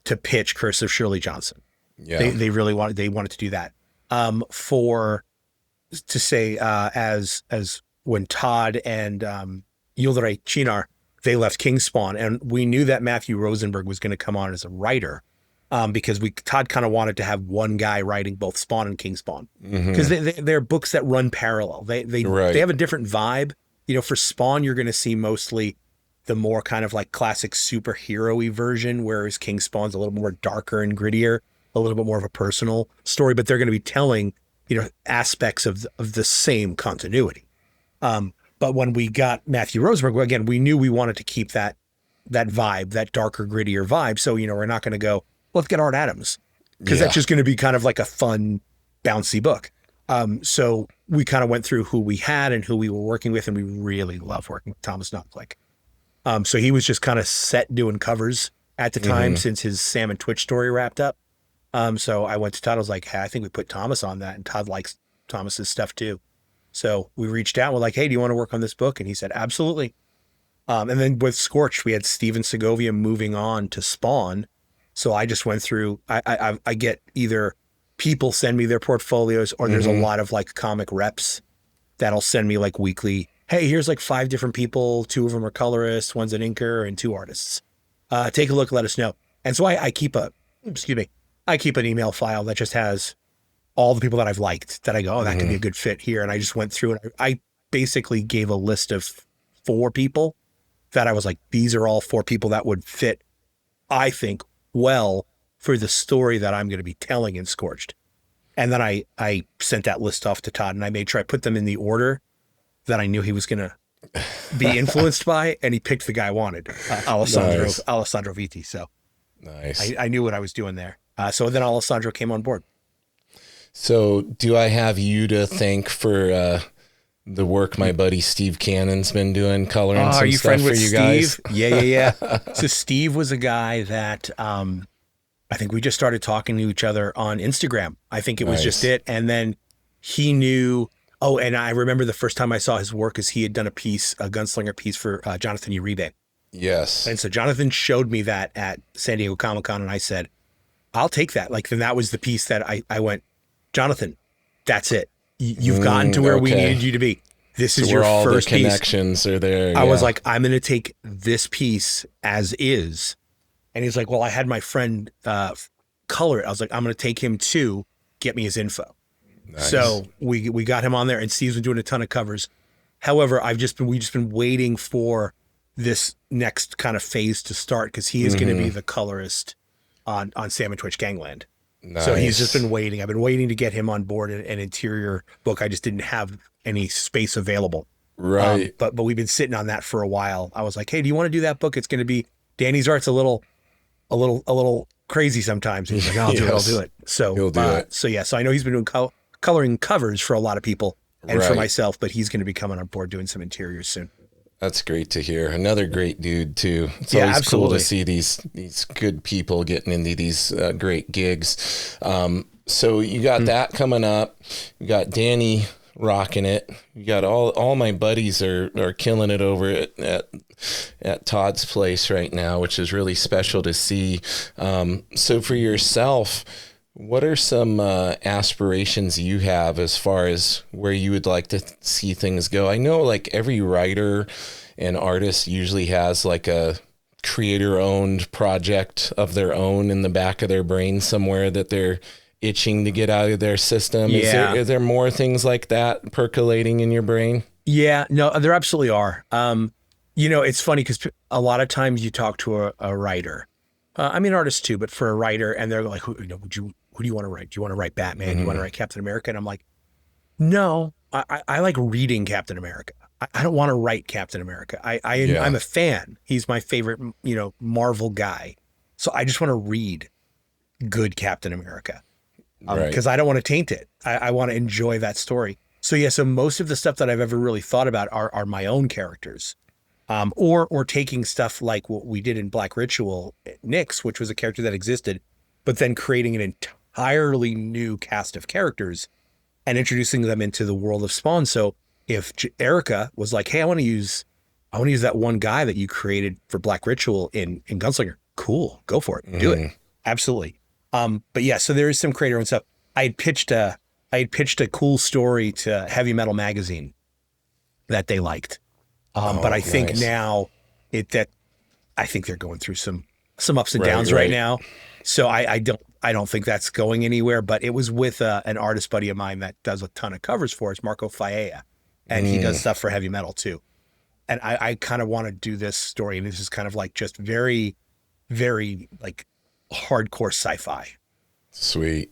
to pitch Curse of Shirley Johnson. Yeah, they really wanted to do that. As when Todd and Yildiray Chinar, they left Kingspawn, and we knew that Matthew Rosenberg was going to come on as a writer, because Todd kind of wanted to have one guy writing both Spawn and Kingspawn, because they're books that run parallel. They have a different vibe. For Spawn, you're going to see mostly the more kind of like classic superhero-y version, whereas Kingspawn's a little more darker and grittier, a little bit more of a personal story, but they're going to be telling aspects of the same continuity. But when we got Matthew Rosenberg, again, we knew we wanted to keep that vibe, that darker, grittier vibe. So, we're not going to go, let's get Art Adams, because that's just going to be kind of like a fun, bouncy book. So we kind of went through who we had and who we were working with, and we really love working with Thomas Knopflick. So he was just kind of set doing covers at the time since his Sam and Twitch story wrapped up. So I went to Todd. I was like, hey, I think we put Thomas on that. And Todd likes Thomas's stuff too. So we reached out. We're like, hey, do you want to work on this book? And he said, absolutely. And then with Scorched, we had Steven Segovia moving on to Spawn. So I just went through, I get either people send me their portfolios, or there's a lot of like comic reps that'll send me like weekly, hey, here's like 5 different people. 2 of them are colorists, one's an inker, and 2 artists. Take a look, let us know. And so I keep an email file that just has all the people that I've liked, that I go, oh, that could be a good fit here. And I just went through and I basically gave a list of 4 people that I was like, these are all 4 people that would fit, I think, well for the story that I'm going to be telling in Scorched. And then I sent that list off to Todd, and I made sure I put them in the order that I knew he was going to be influenced by, and he picked the guy I wanted, Alessandro Vitti. So nice. I knew what I was doing there. So then Alessandro came on board. So do I have you to thank for the work my buddy Steve Cannon's been doing, coloring some stuff for you guys? Yeah. So Steve was a guy that I think we just started talking to each other on Instagram. I think it was just it. And then he knew, and I remember the first time I saw his work is he had done a gunslinger piece for Jonathan Uribe. Yes. And so Jonathan showed me that at San Diego Comic-Con, and I said, I'll take that. Like, then that was the piece that I went, Jonathan, that's it. You've gotten to where we needed you to be. This is your all first the connections piece. Are there. I was like, I'm going to take this piece as is. And he's like, well, I had my friend color it. I was like, I'm going to take him to get me his info. Nice. So we got him on there, and Steve's been doing a ton of covers. However, we've just been waiting for this next kind of phase to start, because he is going to be the colorist on Sam and Twitch Gangland. Nice. So he's just been waiting. I've been waiting to get him on board an interior book. I just didn't have any space available. Right. But we've been sitting on that for a while. I was like, hey, do you want to do that book? It's going to be, Danny's art's a little crazy sometimes. And he's like, I'll do it. So he'll do it. So I know he's been doing coloring covers for a lot of people and for myself, but he's going to be coming on board doing some interiors soon. That's great to hear. Another great dude too. It's always cool to see these good people getting into these great gigs. So you got that coming up. You got Danny rocking it. You got all my buddies are killing it over at Todd's place right now, which is really special to see. So for yourself, what are some aspirations you have as far as where you would like to see things go? I know like every writer and artist usually has like a creator-owned project of their own in the back of their brain somewhere that they're itching to get out of their system. Yeah. Is there more things like that percolating in your brain? Yeah, no, there absolutely are. It's funny because a lot of times you talk to a writer, artists too, but for a writer, and they're like, who do you want to write? Do you want to write Batman? Do you want to write Captain America? And I'm like, no, I like reading Captain America. I don't want to write Captain America. I'm a fan. He's my favorite, Marvel guy. So I just want to read good Captain America because I don't want to taint it. I want to enjoy that story. So yeah, so most of the stuff that I've ever really thought about are my own characters, or taking stuff like what we did in Black Ritual, Nyx, which was a character that existed, but then creating an entirely new cast of characters and introducing them into the world of Spawn. So if Erica was like, hey, I want to use that one guy that you created for Black Ritual in Gunslinger. Cool. Go for it. Do it. Absolutely. But yeah, so there is some creator own stuff. I had pitched a cool story to Heavy Metal magazine that they liked. But I think now I think they're going through some ups and downs right now. So I don't think that's going anywhere, but it was with an artist buddy of mine that does a ton of covers for us, Marco Faella, and he does stuff for Heavy Metal too. And I kind of want to do this story, and this is kind of like just very, very like hardcore sci-fi. Sweet.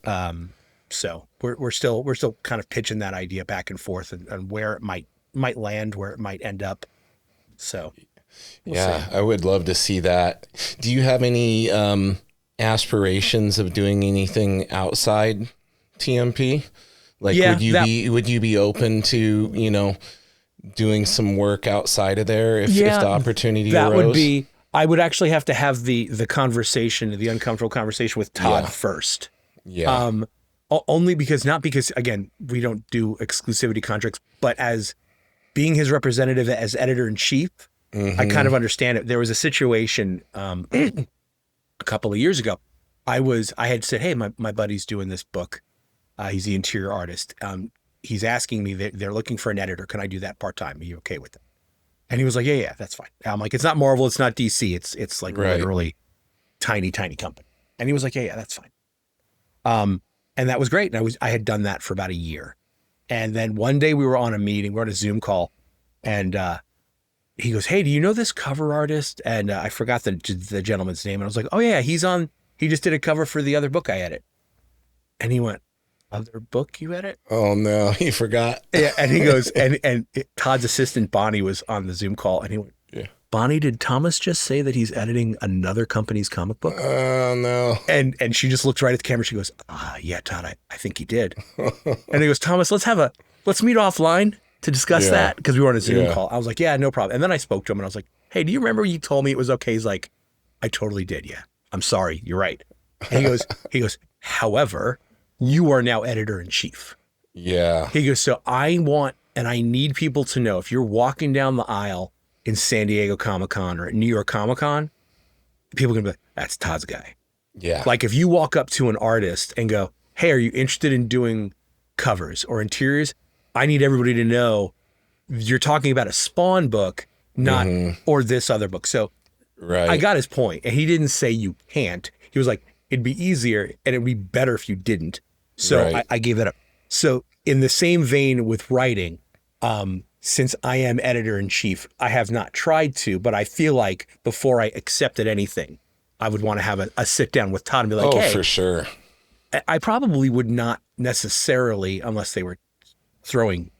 So we're still kind of pitching that idea back and forth and where it might land, where it might end up. So we'll see. I would love to see that. Do you have any aspirations of doing anything outside TMP? Like, would you be open to, doing some work outside of there if the opportunity arose? That would be, I would actually have to have the conversation, the uncomfortable conversation with Todd first. Yeah. Only because, not because, again, we don't do exclusivity contracts, but as being his representative as editor-in-chief, I kind of understand it. There was a situation a couple of years ago. I had said, hey, my buddy's doing this book. He's the interior artist. He's asking me, they're looking for an editor. Can I do that part-time? Are you okay with that? And he was like, yeah, that's fine. I'm like, it's not Marvel. It's not DC. It's like literally tiny, tiny company. And he was like, yeah, that's fine. And that was great. And I had done that for about a year. And then one day we were on a meeting, we're on a Zoom call, and he goes, hey, do you know this cover artist? And I forgot the gentleman's name. And I was like, oh yeah, he just did a cover for the other book I edit. And he went, other book you edit? Oh no, he forgot. Yeah. And he goes, and Todd's assistant, Bonnie, was on the Zoom call, and he went, yeah. Bonnie, did Thomas just say that he's editing another company's comic book? Oh no. And she just looked right at the camera. She goes, yeah, Todd, I think he did. And he goes, Thomas, let's meet offline to discuss that. Cause we were on a Zoom call. I was like, yeah, no problem. And then I spoke to him and I was like, hey, do you remember you told me it was okay? He's like, I totally did. Yeah. I'm sorry. You're right. And he goes, however, you are now editor-in-chief. Yeah. He goes, so I want, and I need people to know, if you're walking down the aisle in San Diego Comic-Con or at New York Comic-Con, people are going to be like, that's Todd's guy. Yeah. Like if you walk up to an artist and go, hey, are you interested in doing covers or interiors? I need everybody to know you're talking about a Spawn book, not, or this other book. So I got his point, and he didn't say you can't. He was like, it'd be easier and it'd be better if you didn't. So I gave that up. So in the same vein with writing, since I am editor-in-chief, I have not tried to, but I feel like before I accepted anything, I would want to have a sit down with Todd and be like, hey, for sure. I probably would not necessarily, unless they were throwing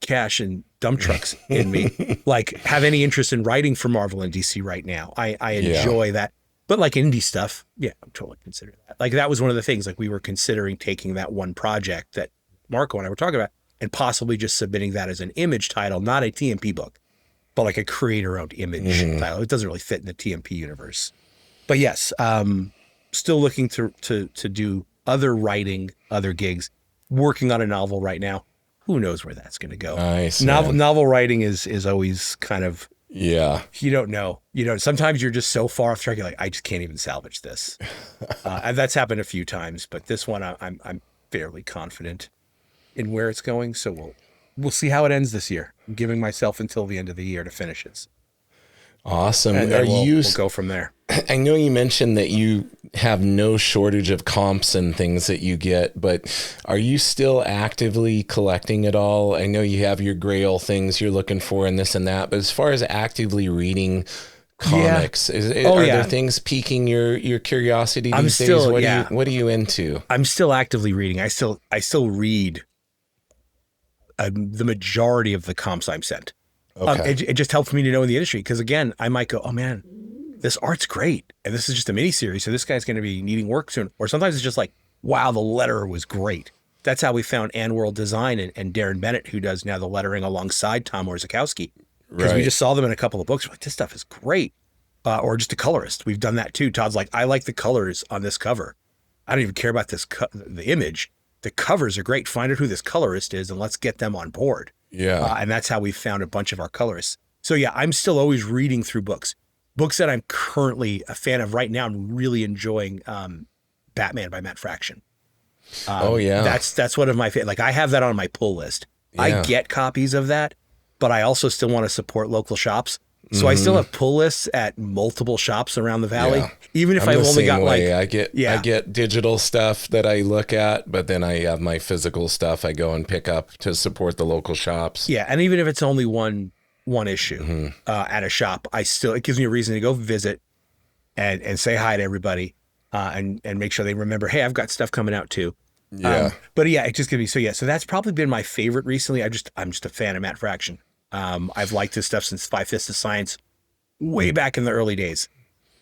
cash and dump trucks in me, like have any interest in writing for Marvel and DC right now. I enjoy that. But like indie stuff, yeah, I'm totally consider that. Like that was one of the things, like we were considering taking that one project that Marco and I were talking about and possibly just submitting that as an image title, not a TMP book, but like a creator-owned image title. It doesn't really fit in the TMP universe. But yes, still looking to do other writing, other gigs, working on a novel right now. Who knows where that's going to go? Nice. Novel writing is always kind of, yeah. You don't know. Sometimes you're just so far off track. You're like, I just can't even salvage this. And that's happened a few times, but this one I'm fairly confident in where it's going. So we'll see how it ends this year. I'm giving myself until the end of the year to finish it. Awesome. And then we'll go from there. I know you mentioned that you have no shortage of comps and things that you get, but are you still actively collecting it all? I know you have your Grail things you're looking for and this and that, but as far as actively reading comics, are there things piquing your curiosity these days? What are you into? I'm still actively reading. I still read the majority of the comps I'm sent. Okay. It just helps me to know in the industry. Because again, I might go, oh man, this art's great. And this is just a mini series. So this guy's going to be needing work soon. Or sometimes it's just like, wow, the letterer was great. That's how we found Ann World Design and Darren Bennett, who does now the lettering alongside Tom Orzechowski. Because we just saw them in a couple of books. We're like, this stuff is great. Or just a colorist. We've done that too. Todd's like, I like the colors on this cover. I don't even care about the image. The covers are great. Find out who this colorist is and let's get them on board. Yeah. And that's how we found a bunch of our colorists. So yeah, I'm still always reading through books. Books that I'm currently a fan of right now. I'm really enjoying Batman by Matt Fraction. That's one of my favorite. Like I have that on my pull list. Yeah. I get copies of that, but I also still want to support local shops. So I still have pull lists at multiple shops around the valley, even if I've only got I get digital stuff that I look at, but then I have my physical stuff I go and pick up to support the local shops. Yeah, and even if it's only one issue at a shop, it gives me a reason to go visit and say hi to everybody and make sure they remember, hey, I've got stuff coming out too. Yeah, but yeah, it just gives me so that's probably been my favorite recently. I'm just a fan of Matt Fraction. I've liked his stuff since Five Fists of Science way back in the early days.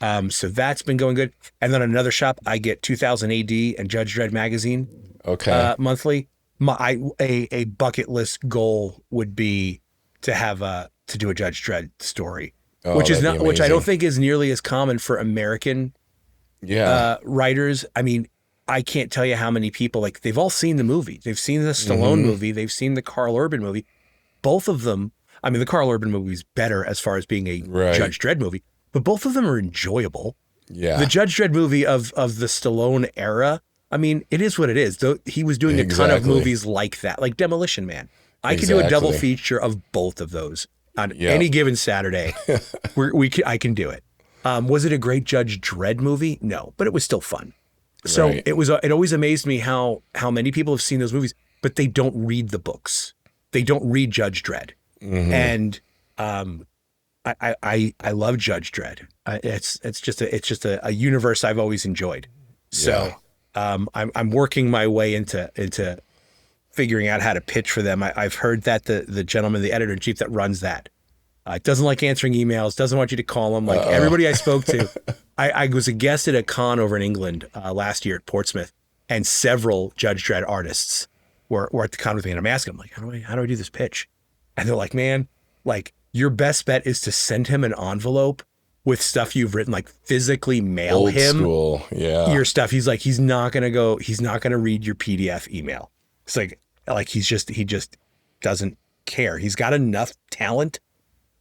So that's been going good. And then another shop, I get 2000 AD and Judge Dredd magazine monthly. A bucket list goal would be to have to do a Judge Dredd story, which I don't think is nearly as common for American writers. I mean, I can't tell you how many people, like they've all seen the movie. They've seen the Stallone movie. They've seen the Carl Urban movie. Both of them, I mean, the Carl Urban movie is better as far as being a Judge Dredd movie, but both of them are enjoyable. Yeah. The Judge Dredd movie of the Stallone era, I mean, it is what it is. Though he was doing a ton of movies like that, like Demolition Man. I could do a double feature of both of those on any given Saturday. I can do it. Was it a great Judge Dredd movie? No, but it was still fun. So it always amazed me how many people have seen those movies, but they don't read the books. They don't read Judge Dredd. And I love Judge Dredd. It's just a universe I've always enjoyed. So I'm working my way into figuring out how to pitch for them. I've heard that the gentleman, the editor-in-chief that runs that, doesn't like answering emails, doesn't want you to call him. Like everybody I spoke to, I was a guest at a con over in England last year at Portsmouth, and several Judge Dredd artists were at the con with me, and I'm asking them, like, how do I do this pitch? And they're like, man, like your best bet is to send him an envelope with stuff you've written, like physically mail him your stuff. He's like, he's not going to read your PDF email. It's like he just doesn't care. He's got enough talent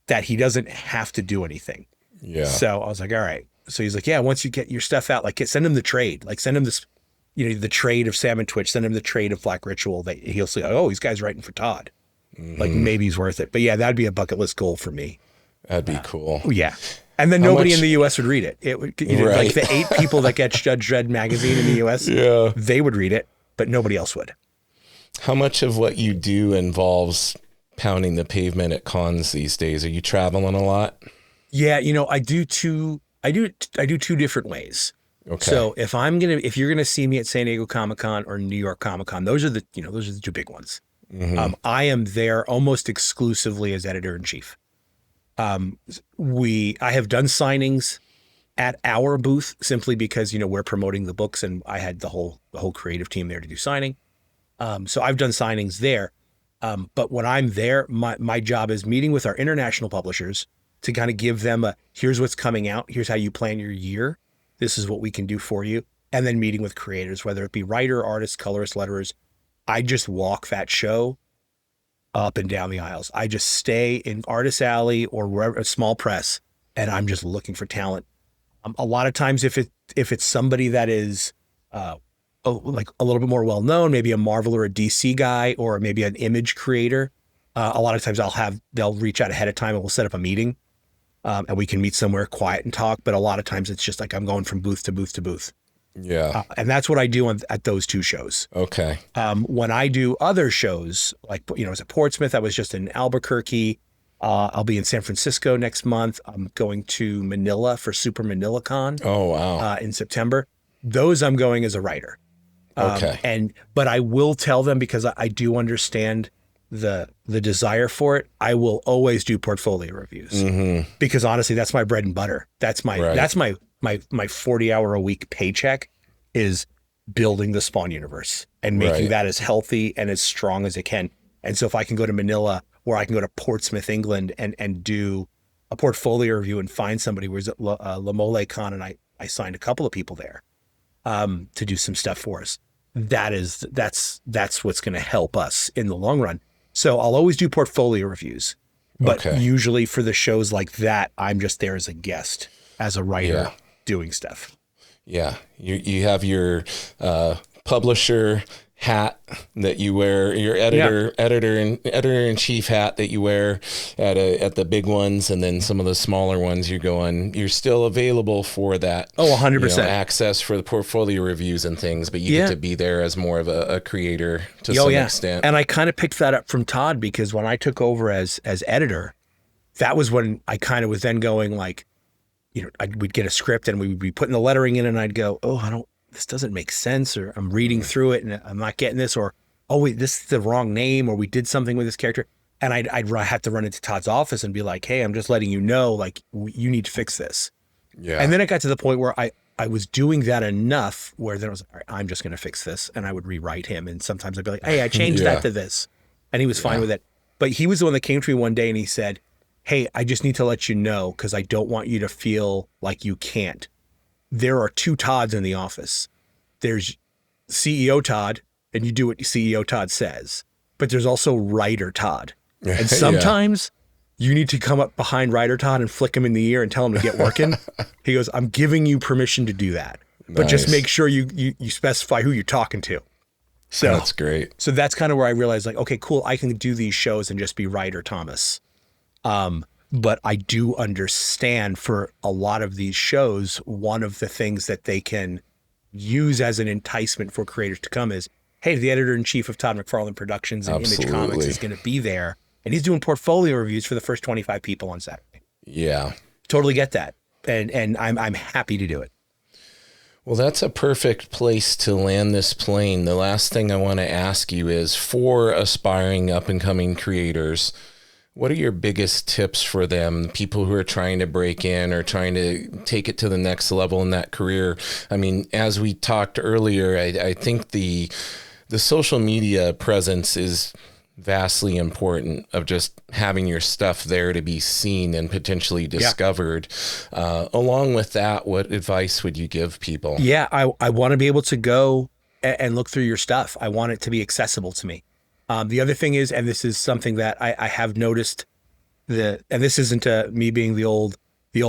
that he doesn't have to do anything. Yeah. So I was like, all right. So he's like, yeah, once you get your stuff out, like send him the trade, like send him this, the trade of Salmon Twitch, send him the trade of Black Ritual. That he'll say, oh, these guys writing for Todd. Like maybe he's worth it. But yeah, that'd be a bucket list goal for me. That'd be cool. Yeah. And then nobody in the US would read it. It would, like the 8 people that get Judge Dredd magazine in the US, they would read it, but nobody else would. How much of what you do involves pounding the pavement at cons these days? Are you traveling a lot? Yeah, I do two different ways. Okay. So if you're gonna see me at San Diego Comic-Con or New York Comic-Con, those are the 2 big ones. I am there almost exclusively as editor-in-chief. I have done signings at our booth simply because, we're promoting the books and I had the whole creative team there to do signing. So I've done signings there. But when I'm there, my job is meeting with our international publishers to kind of give them here's what's coming out. Here's how you plan your year. This is what we can do for you. And then meeting with creators, whether it be writer, artist, colorist, letterers. I just walk that show up and down the aisles. I just stay in Artist Alley or wherever, a small press, and I'm just looking for talent. A lot of times, if it's somebody that is like a little bit more well known, maybe a Marvel or a DC guy, or maybe an image creator, a lot of times they'll reach out ahead of time and we'll set up a meeting, and we can meet somewhere quiet and talk. But a lot of times it's just like I'm going from booth to booth to booth. Yeah. And that's what I do at those 2 shows. Okay. When I do other shows, like, I was at Portsmouth, I was just in Albuquerque. I'll be in San Francisco next month. I'm going to Manila for Super Manila Con. Oh, wow. In September. Those I'm going as a writer. Okay. But I will tell them, because I do understand the desire for it, I will always do portfolio reviews because honestly, that's my bread and butter. That's my 40-hour a week paycheck is building the Spawn universe and making that as healthy and as strong as it can. And so if I can go to Manila or I can go to Portsmouth, England and do a portfolio review and find somebody, where's at La Mole Con, and I signed a couple of people there to do some stuff for us. That's what's going to help us in the long run. So I'll always do portfolio reviews, but usually for the shows like that, I'm just there as a guest, as a writer doing stuff. Yeah. You have your publisher hat that you wear, your editor-in-chief hat that you wear at the big ones, and then some of the smaller ones you're still available for that. Oh, 100%. Access for the portfolio reviews and things, but you get to be there as more of a creator to some extent. And I kind of picked that up from Todd because when I took over as editor, that was when I kind of was then going like, we'd get a script and we would be putting the lettering in and I'd go, this doesn't make sense, or I'm reading through it and I'm not getting this, or, wait, this is the wrong name, or we did something with this character. And I'd have to run into Todd's office and be like, hey, I'm just letting you know, like, you need to fix this. Yeah. And then it got to the point where I was doing that enough where then I was like, all right, I'm just going to fix this. And I would rewrite him. And sometimes I'd be like, hey, I changed that to this. And he was fine with it. But he was the one that came to me one day and he said, hey, I just need to let you know, because I don't want you to feel like you can't. There are two Todds in the office. There's CEO Todd, and you do what CEO Todd says, but there's also writer Todd. And sometimes you need to come up behind writer Todd and flick him in the ear and tell him to get working. He goes, I'm giving you permission to do that, but just make sure you specify who you're talking to. So that's great. So that's kind of where I realized, like, okay, cool, I can do these shows and just be writer Thomas. But I do understand for a lot of these shows, one of the things that they can use as an enticement for creators to come is, hey, the editor-in-chief of Todd McFarlane Productions and Image Comics is going to be there, and he's doing portfolio reviews for the first 25 people on Saturday. Yeah. Totally get that. And I'm happy to do it. Well, that's a perfect place to land this plane. The last thing I want to ask you is, for aspiring up-and-coming creators, what are your biggest tips for them, people who are trying to break in or trying to take it to the next level in that career? I mean, as we talked earlier, I think the social media presence is vastly important, of just having your stuff there to be seen and potentially discovered. Along with that, what advice would you give people? Yeah, I want to be able to go and look through your stuff. I want it to be accessible to me. The other thing is, and this is something that I have noticed, and this isn't me being the old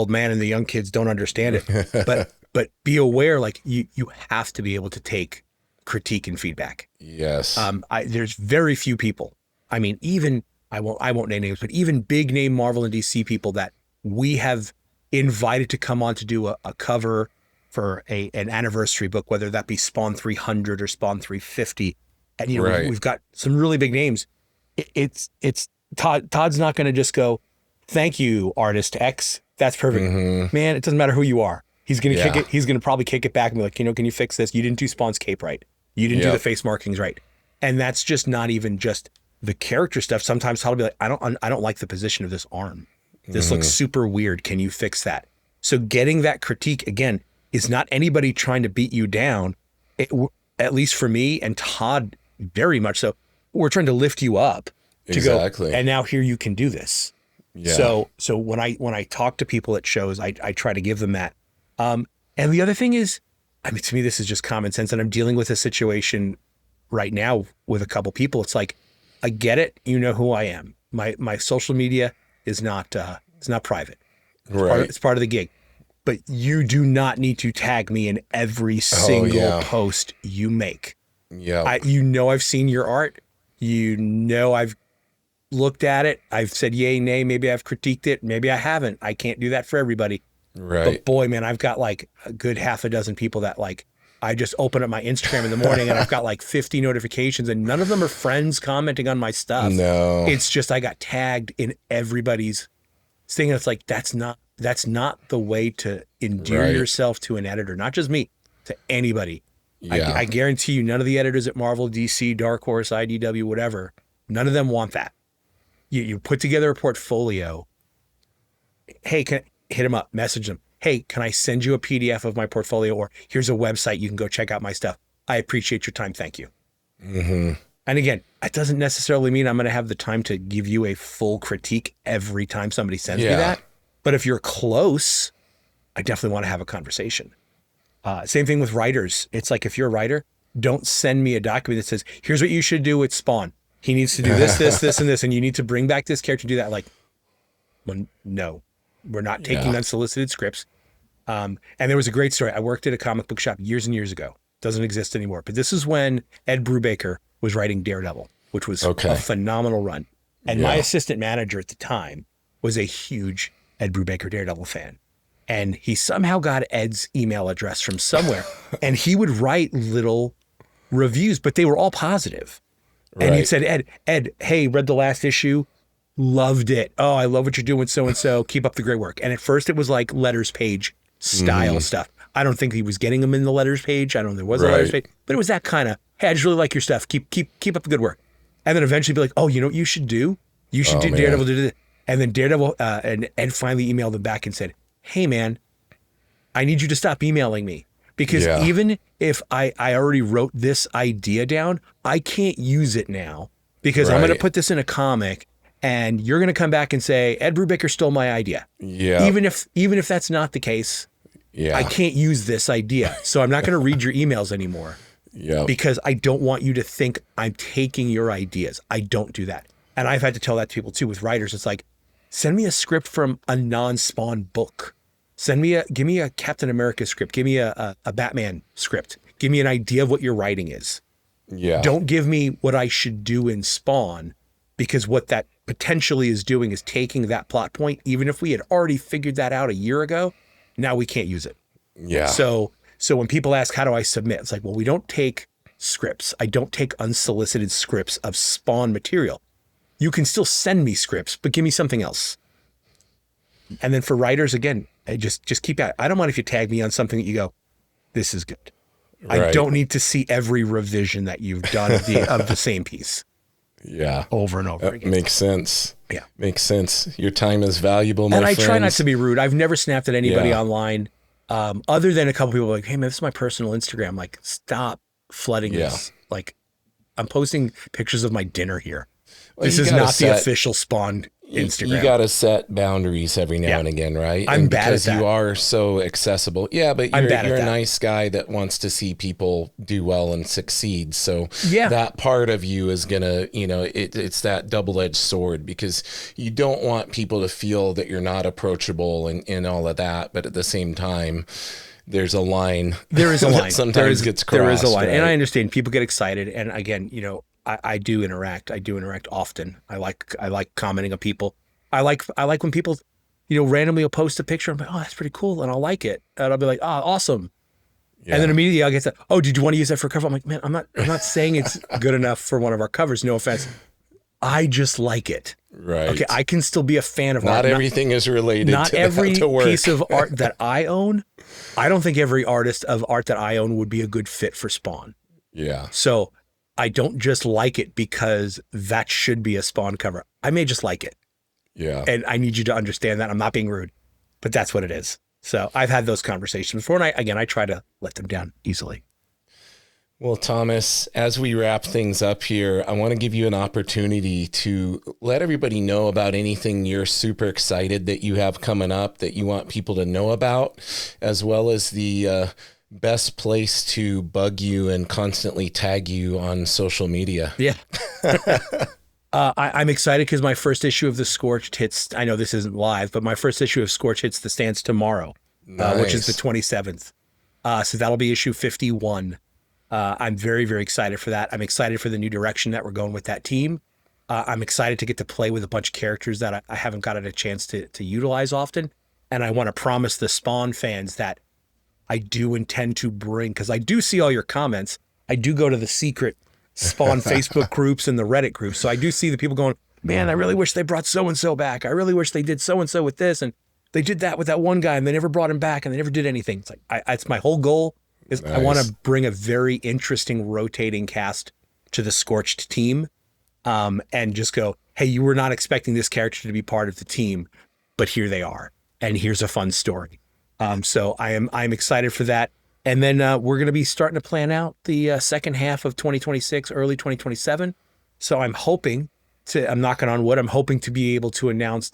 man and the young kids don't understand it, but be aware, like you have to be able to take critique and feedback. Yes. There's very few people. I mean, even I won't name names, but even big name Marvel and DC people that we have invited to come on to do a cover for an anniversary book, whether that be Spawn 300 or Spawn 350. And, we've got some really big names. It's Todd's not going to just go, thank you, artist X. That's perfect. Man, it doesn't matter who you are. He's going to kick it. He's going to probably kick it back and be like, can you fix this? You didn't do Spawn's cape right. You didn't do the face markings right. And that's just not even just the character stuff. Sometimes Todd will be like, I don't like the position of this arm. This looks super weird. Can you fix that? So getting that critique, again, is not anybody trying to beat you down. At least for me and Todd, very much so, we're trying to lift you up to go, and now here you can do this. Yeah. So when I talk to people at shows, I try to give them that. And the other thing is, I mean, to me, this is just common sense, and I'm dealing with a situation right now with a couple people. It's like, I get it. You know who I am. My social media is not private. It's part of the gig. But you do not need to tag me in every single post you make. Yeah. I've seen your art. I've looked at it. I've said yay, nay. Maybe I've critiqued it. Maybe I haven't. I can't do that for everybody. Right. But boy, man, I've got like a good half a dozen people that like, I just open up my Instagram in the morning and I've got like 50 notifications and none of them are friends commenting on my stuff. No. It's just I got tagged in everybody's thing. And it's like, that's not the way to endear yourself to an editor, not just me, to anybody. Yeah. I guarantee you none of the editors at Marvel, DC, Dark Horse, IDW, whatever, None of them want that. You put together a portfolio. Hey, hit them up, message them. Hey, can I send you a PDF of my portfolio? Or here's a website. You can go check out my stuff. I appreciate your time. Thank you. Mm-hmm. And again, that doesn't necessarily mean I'm going to have the time to give you a full critique every time somebody sends me that. But if you're close, I definitely want to have a conversation. Same thing with writers. It's like, if you're a writer, don't send me a document that says, here's what you should do with Spawn. He needs to do this, this, and this, and you need to bring back this character and do that. Like, well, no, we're not taking unsolicited scripts. And there was a great story. I worked at a comic book shop years and years ago. Doesn't exist anymore. But this is when Ed Brubaker was writing Daredevil, which was a phenomenal run. And my assistant manager at the time was a huge Ed Brubaker Daredevil fan. And he somehow got Ed's email address from somewhere. And he would write little reviews, but they were all positive. And he said, Ed, hey, read the last issue, loved it. Oh, I love what you're doing with so-and-so. Keep up the great work. And at first it was like letters page style stuff. I don't think he was getting them in the letters page. I don't think there was a letters page, but it was that kind of, hey, I just really like your stuff. Keep up the good work. And then eventually be like, oh, you know what you should do? You should do Daredevil. Do this. And then Daredevil, and Ed finally emailed him back and said, hey man, I need you to stop emailing me. Because even if I already wrote this idea down, I can't use it now because I'm going to put this in a comic and you're going to come back and say, Ed Brubaker stole my idea. Yeah. Even if that's not the case, I can't use this idea. So I'm not going to read your emails anymore because I don't want you to think I'm taking your ideas. I don't do that. And I've had to tell that to people too with writers. It's like, send me a script from a non-Spawn book. Give me a Captain America script. Give me a Batman script. Give me an idea of what your writing is. Yeah. Don't give me what I should do in Spawn, because what that potentially is doing is taking that plot point, even if we had already figured that out a year ago, now we can't use it. Yeah. So when people ask, how do I submit? It's like, well, we don't take scripts. I don't take unsolicited scripts of Spawn material. You can still send me scripts, but give me something else. And then for writers, again, just keep at it. I don't mind if you tag me on something that you go, this is good. I don't need to see every revision that you've done of the same piece. Yeah. Over and over again. Makes sense. Yeah. Makes sense. Your time is valuable, my friends. And I try not to be rude. I've never snapped at anybody online, other than a couple people like, hey man, this is my personal Instagram. Like, stop flooding this. Like, I'm posting pictures of my dinner here. Well, this is not the official Spawn Instagram. You got to set boundaries every now and again, right? I'm bad at that. Because you are so accessible. Yeah, but you're a nice guy that wants to see people do well and succeed. So that part of you is going to, it's that double-edged sword, because you don't want people to feel that you're not approachable and all of that. But at the same time, there's a line. There is a line. Sometimes gets crossed. There is a line. Right? And I understand people get excited. And again, I do interact. I do interact often. I like commenting on people. I like when people, randomly will post a picture. I'm like, oh, that's pretty cool, and I'll like it, and I'll be like, oh, awesome. Yeah. And then immediately I'll get that. Oh, did you want to use that for a cover? I'm like, man, I'm not saying it's good enough for one of our covers. No offense. I just like it. Right. Okay. I can still be a fan of art. Not everything is related. Not every piece of art that I own. I don't think every artist of art that I own would be a good fit for Spawn. Yeah. So I don't just like it because that should be a Spawn cover. I may just like it. Yeah. And I need you to understand that. I'm not being rude, but that's what it is. So I've had those conversations before. And I try to let them down easily. Well, Thomas, as we wrap things up here, I want to give you an opportunity to let everybody know about anything you're super excited that you have coming up that you want people to know about, as well as the best place to bug you and constantly tag you on social media. Yeah. I'm excited because my first issue of The Scorched hits, I know this isn't live, but my first issue of Scorched hits the stands tomorrow, which is the 27th. So that'll be issue 51. I'm very, very excited for that. I'm excited for the new direction that we're going with that team. I'm excited to get to play with a bunch of characters that I haven't gotten a chance to utilize often. And I want to promise the Spawn fans that I do intend to bring, because I do see all your comments. I do go to the secret Spawn Facebook groups and the Reddit groups. So I do see the people going, man, I really wish they brought so-and-so back. I really wish they did so-and-so with this. And they did that with that one guy and they never brought him back and they never did anything. It's like, it's my whole goal is nice. I want to bring a very interesting rotating cast to the Scorched team. and just go, hey, you were not expecting this character to be part of the team, but here they are, and here's a fun story. So I'm excited for that. And then we're going to be starting to plan out the second half of 2026, early 2027. So I'm knocking on wood, I'm hoping to be able to announce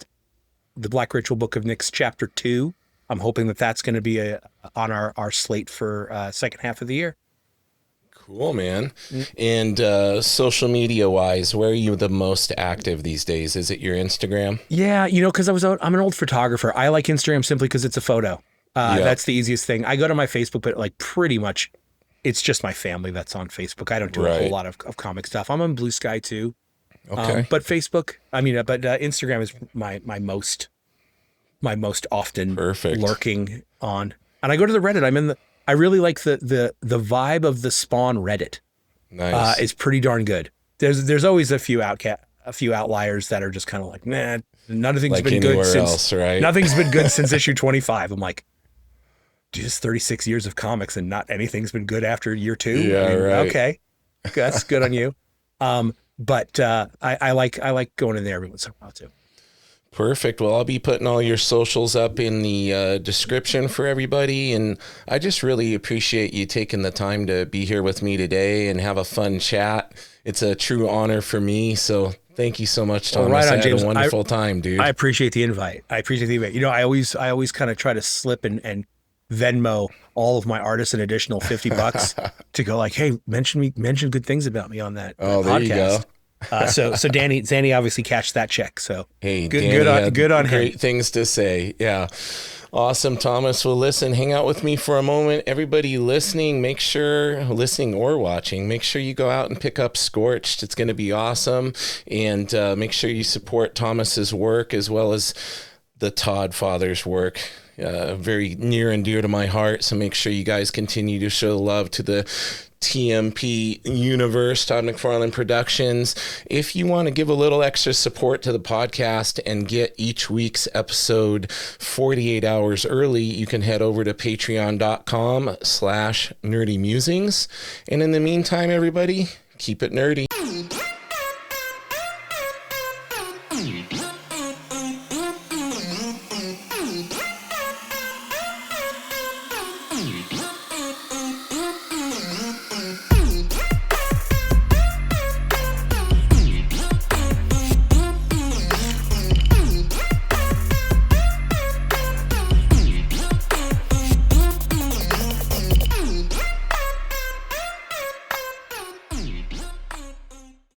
the Black Ritual Book of Nyx Chapter 2. I'm hoping that that's going to be on our slate for second half of the year. Cool, man. And social media wise, where are you the most active these days? Is it your Instagram? Yeah, because I'm an old photographer. I like Instagram simply because it's a photo. That's the easiest thing. I go to my Facebook, but like pretty much it's just my family that's on Facebook. I don't do a whole lot of comic stuff. I'm on Blue Sky too. Okay. But Instagram is my most often lurking on. And I go to the Reddit. I really like the vibe of the Spawn Reddit. Nice. It's pretty darn good. There's always a few outliers that are just kind of like, nah, nothing's been good since nothing's been good since issue 25. I'm like, just 36 years of comics and not anything's been good after year 2. Yeah, right. Okay, that's good on you. But I like going in there every once in a while too. Perfect. Well, I'll be putting all your socials up in the description for everybody. And I just really appreciate you taking the time to be here with me today and have a fun chat. It's a true honor for me. So thank you so much, Thomas. Right on, I had James. a wonderful time, dude. I appreciate the invite. I always kind of try to slip and Venmo all of my artists an additional $50 to go like, hey, mention good things about me on that podcast. There you go. So Danny obviously cashed that check. So hey, good on him. Great things to say. Yeah. Awesome, Thomas. Well, listen, hang out with me for a moment. Everybody listening or watching, make sure you go out and pick up Scorched. It's going to be awesome. And make sure you support Thomas's work as well as the Todd father's work. Very near and dear to my heart. So make sure you guys continue to show love to the TMP universe, Todd McFarlane Productions. If you want to give a little extra support to the podcast and get each week's episode 48 hours early, you can head over to patreon.com/Nerdy Mewzings. And in the meantime, everybody, keep it nerdy.